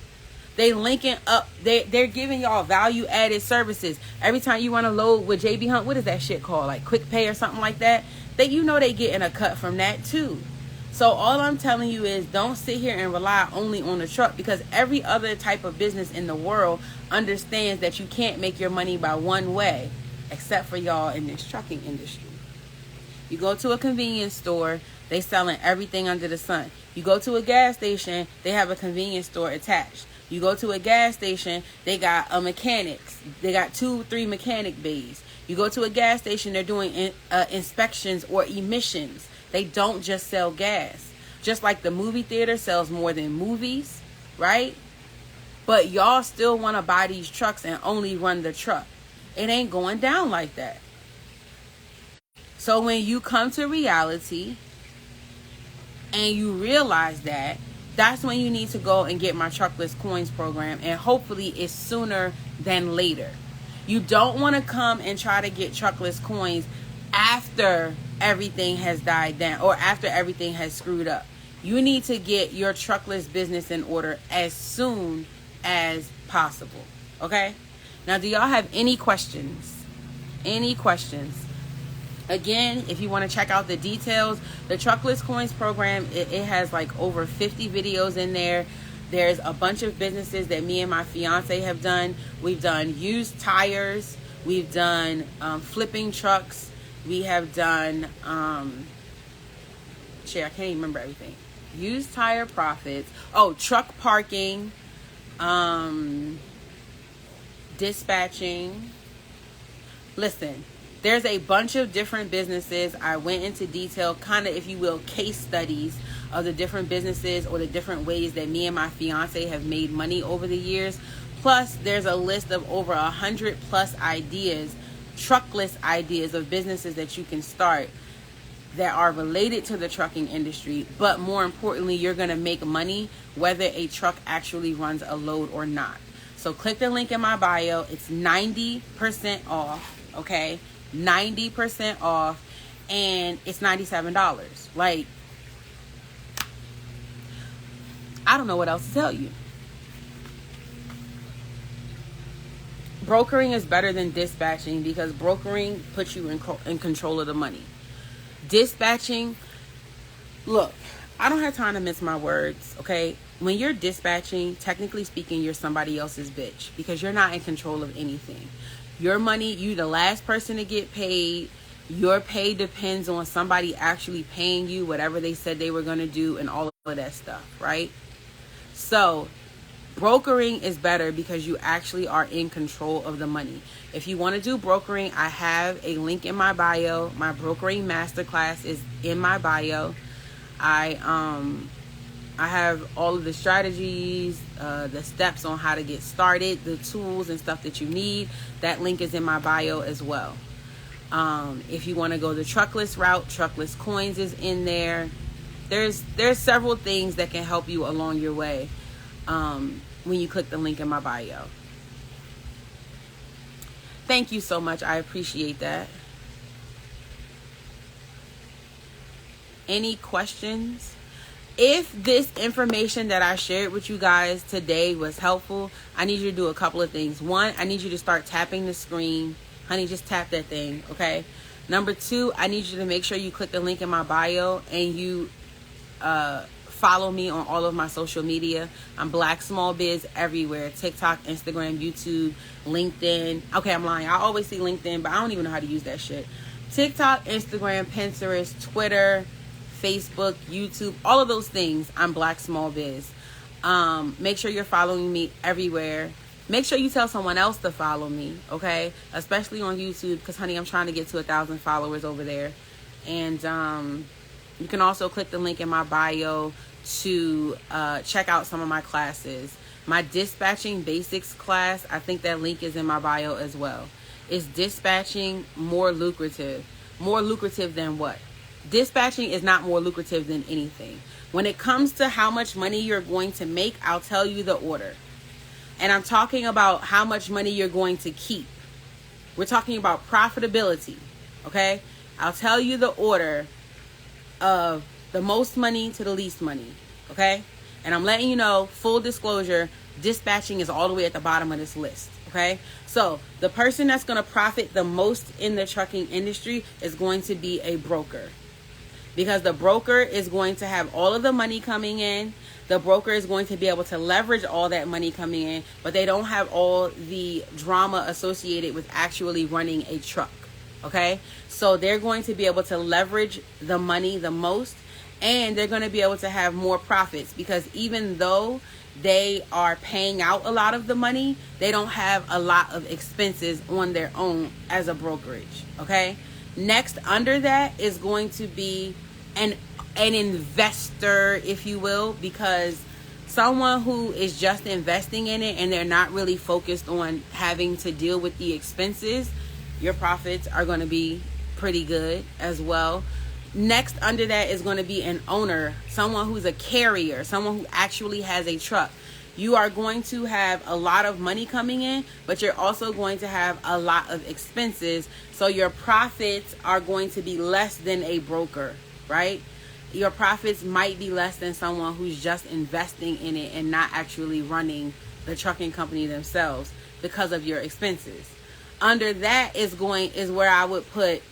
They linking up. They're giving y'all value added services. Every time you want to load with JB Hunt, what is that shit called? Like Quick Pay or something like that? They getting a cut from that too. So all I'm telling you is don't sit here and rely only on the truck, because every other type of business in the world understands that you can't make your money by one way, except for y'all in this trucking industry. You go to a convenience store, they selling everything under the sun. You go to a gas station, they have a convenience store attached. You go to a gas station, they got a mechanics. They got 2-3 mechanic bays. You go to a gas station, they're doing inspections or emissions. They don't just sell gas. Just like the movie theater sells more than movies, right? But y'all still want to buy these trucks and only run the truck. It ain't going down like that. So when you come to reality and you realize that, that's when you need to go and get my Truckless Coins program, and hopefully it's sooner than later. You don't want to come and try to get Truckless Coins after everything has died down or after everything has screwed up. You need to get your truckless business in order as soon as possible. Okay? Now, do y'all have any questions? Any questions? Again, if you want to check out the details, the Truckless Coins program, it has like over 50 videos in there. There's a bunch of businesses that me and my fiance have done. We've done used tires. We've done flipping trucks. We have done, I can't even remember everything. Used tire profits. Oh, truck parking, dispatching. Listen, There's a bunch of different businesses. I went into detail, kind of, if you will, case studies of the different businesses or the different ways that me and my fiance have made money over the years. Plus, there's a list of over 100 plus ideas, truckless ideas of businesses that you can start that are related to the trucking industry. But more importantly, you're going to make money whether a truck actually runs a load or not. So click the link in my bio. It's 90% off, okay? 90% off, and it's $97. Like, I don't know what else to tell you. Brokering is better than dispatching because brokering puts you in control of the money. Dispatching, look, I don't have time to mince my words, okay? When you're dispatching, technically speaking, you're somebody else's bitch because you're not in control of anything. Your money, you the last person to get paid. Your pay depends on somebody actually paying you whatever they said they were going to do and all of that stuff, right? So brokering is better because you actually are in control of the money. If you want to do brokering, I have a link in my bio. My brokering masterclass is in my bio. I have all of the strategies, the steps on how to get started, the tools and stuff that you need. That link is in my bio as well. If you want to go the truckless route, Truckless Coins is in there. There's several things that can help you along your way when you click the link in my bio. Thank you so much. I appreciate that. Any questions? If this information that I shared with you guys today was helpful, I need you to do a couple of things. One, I need you to start tapping the screen. Honey, just tap that thing, okay? Number two, I need you to make sure you click the link in my bio and you follow me on all of my social media. I'm Black Small Biz everywhere. TikTok, Instagram, YouTube, LinkedIn. Okay, I'm lying. I always see LinkedIn, but I don't even know how to use that shit. TikTok, Instagram, Pinterest, Twitter, Facebook, YouTube, all of those things. I'm Black Small Biz. Make sure you're following me everywhere. Make sure you tell someone else to follow me, okay? Especially on YouTube, because, honey, I'm trying to get to 1,000 followers over there. And you can also click the link in my bio to check out some of my classes. My dispatching basics class, I think that link is in my bio as well. Is dispatching more lucrative? More lucrative than what? Dispatching is not more lucrative than anything. When it comes to how much money you're going to make, I'll tell you the order. And I'm talking about how much money you're going to keep. We're talking about profitability, okay? I'll tell you the order of the most money to the least money, okay? And I'm letting you know, full disclosure, dispatching is all the way at the bottom of this list, okay? So the person that's going to profit the most in the trucking industry is going to be a broker, because the broker is going to have all of the money coming in. The broker is going to be able to leverage all that money coming in, but they don't have all the drama associated with actually running a truck, okay? So they're going to be able to leverage the money the most, and they're going to be able to have more profits, because even though they are paying out a lot of the money, they don't have a lot of expenses on their own as a brokerage, okay? Next under that is going to be an investor, if you will, because someone who is just investing in it and they're not really focused on having to deal with the expenses, your profits are going to be pretty good as well. Next under that is going to be an owner, someone who's a carrier, someone who actually has a truck. You are going to have a lot of money coming in, but you're also going to have a lot of expenses. So your profits are going to be less than a broker, right? Your profits might be less than someone who's just investing in it and not actually running the trucking company themselves because of your expenses. Under that is where I would put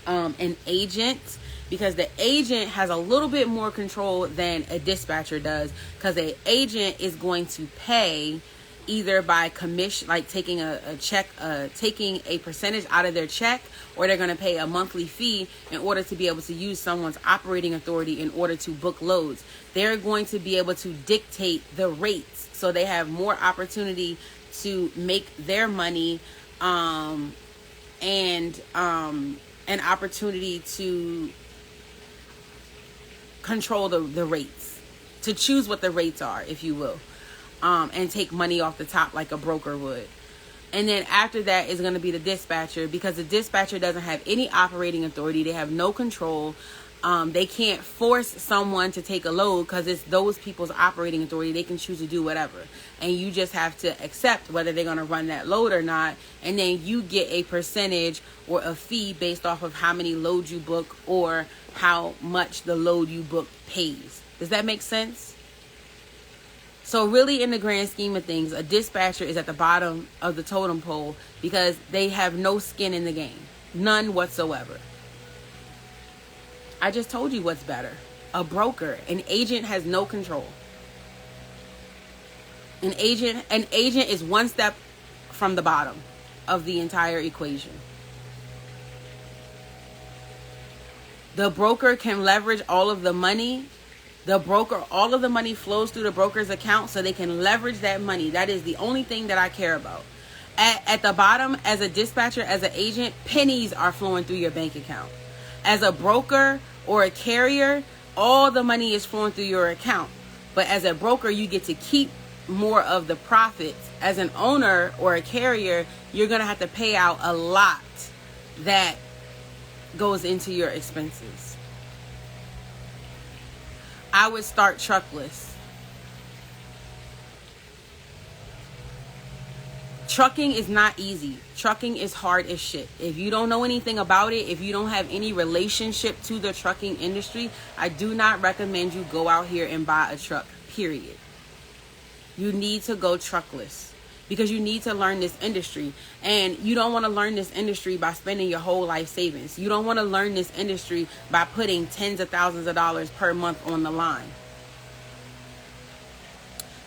an agent, because the agent has a little bit more control than a dispatcher does, because an agent is going to pay either by commission, like taking a check, taking a percentage out of their check, or they're going to pay a monthly fee in order to be able to use someone's operating authority in order to book loads. They're going to be able to dictate the rates, so they have more opportunity to make their money and an opportunity to control the rates, to choose what the rates are, if you will, and take money off the top like a broker would. And then after that is going to be the dispatcher, because the dispatcher doesn't have any operating authority. They have no control. They can't force someone to take a load because it's those people's operating authority. They can choose to do whatever. And you just have to accept whether they're going to run that load or not. And then you get a percentage or a fee based off of how many loads you book or how much the load you book pays. Does that make sense? So really, in the grand scheme of things, a dispatcher is at the bottom of the totem pole because they have no skin in the game. None whatsoever. I just told you what's better. A broker. An agent has no control. An agent is one step from the bottom of the entire equation. The broker can leverage all of the money. All of the money flows through the broker's account so they can leverage that money. That is the only thing that I care about. At the bottom, as a dispatcher, as an agent, pennies are flowing through your bank account. As a broker or a carrier, all the money is flowing through your account. But as a broker, you get to keep more of the profits. As an owner or a carrier, you're going to have to pay out a lot that goes into your expenses. I would start truckless. Trucking is not easy. Trucking is hard as shit. If you don't know anything about it, if you don't have any relationship to the trucking industry, I do not recommend you go out here and buy a truck, period. You need to go truckless because you need to learn this industry. And you don't want to learn this industry by spending your whole life savings. You don't want to learn this industry by putting tens of thousands of dollars per month on the line.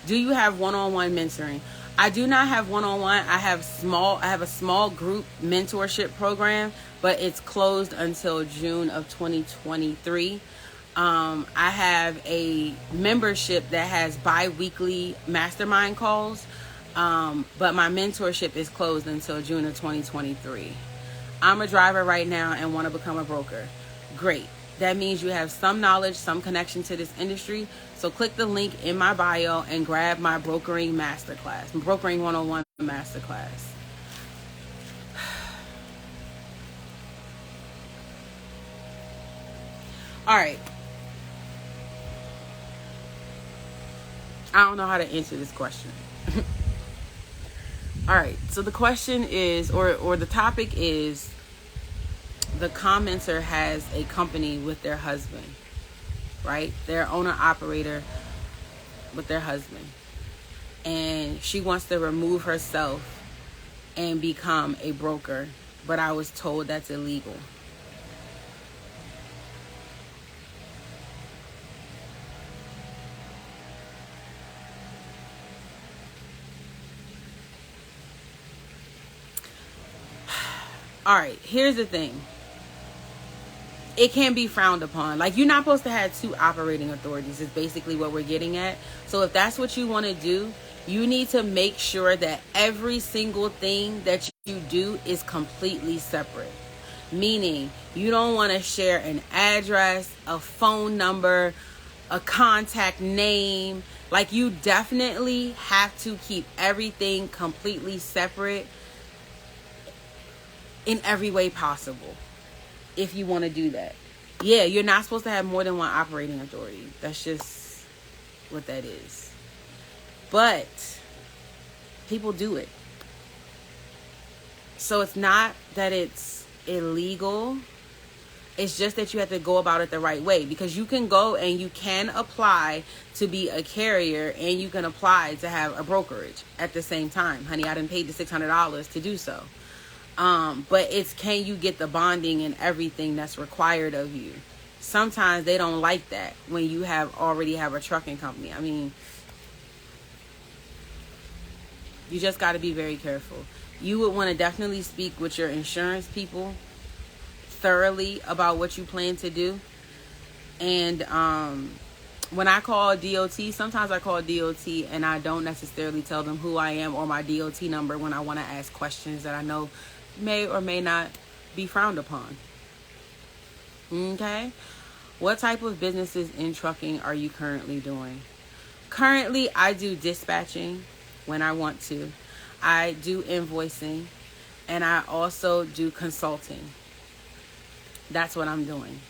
Do you have one-on-one mentoring? I do not have one-on-one. I have a small group mentorship program, but it's closed until June of 2023. I have a membership that has bi-weekly mastermind calls. But my mentorship is closed until June of 2023. I'm a driver right now and want to become a broker. Great. That means you have some knowledge, some connection to this industry. So click the link in my bio and grab my brokering masterclass, brokering 101 masterclass. All right. I don't know how to answer this question. All right, so the question is, or the topic is, the commenter has a company with their husband, right? They're owner-operator with their husband. And she wants to remove herself and become a broker, but I was told that's illegal. All right, here's the thing. It can be frowned upon. Like, you're not supposed to have two operating authorities is basically what we're getting at. So if that's what you want to do, you need to make sure that every single thing that you do is completely separate. Meaning, you don't want to share an address, a phone number, a contact name. Like, you definitely have to keep everything completely separate in every way possible if you want to do that. Yeah, you're not supposed to have more than one operating authority. That's just what that is. But people do it. So it's not that it's illegal. It's just that you have to go about it the right way, because you can go and you can apply to be a carrier and you can apply to have a brokerage at the same time. Honey, I done paid the $600 to do so. But it's, can you get the bonding and everything that's required of you? Sometimes they don't like that when you already have a trucking company. I mean, you just got to be very careful. You would want to definitely speak with your insurance people thoroughly about what you plan to do. And when I call DOT, sometimes I call DOT and I don't necessarily tell them who I am or my DOT number when I want to ask questions that I know may or may not be frowned upon. Okay? What type of businesses in trucking are you currently doing? Currently, I do dispatching when I want to. I do invoicing, and I also do consulting. That's what I'm doing.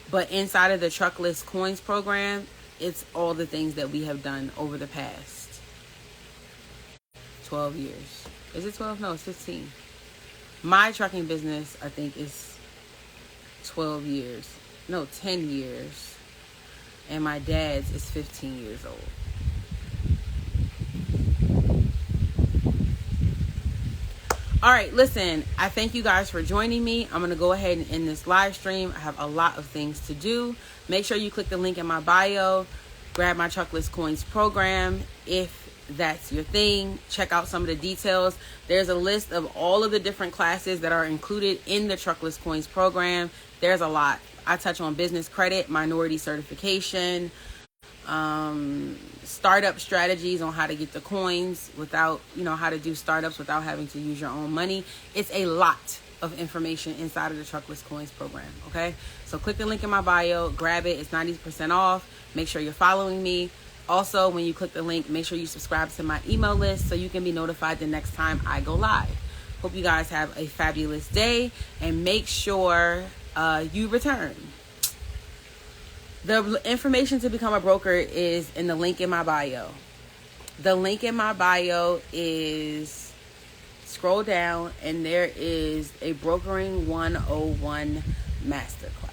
But inside of the Truckless Coins program, it's all the things that we have done over the past 12 years. Is it 12? No, it's 15. My trucking business, I think, is 12 years. No, 10 years. And my dad's is 15 years old. All right, listen, I thank you guys for joining me. I'm going to go ahead and end this live stream. I have a lot of things to do. Make sure you click the link in my bio. Grab my Truckless Coins program if that's your thing. Check out some of the details. There's a list of all of the different classes that are included in the Truckless Coins program. There's a lot. I touch on business credit, minority certification, startup strategies on how to get the coins without, how to do startups without having to use your own money. It's a lot of information inside of the Truckless Coins program. Okay. So click the link in my bio, grab it. It's 90% off. Make sure you're following me. Also, when you click the link, make sure you subscribe to my email list so you can be notified the next time I go live. Hope you guys have a fabulous day, and make sure you return. The information to become a broker is in the link in my bio. The link in my bio is, scroll down, and there is a Brokering 101 masterclass.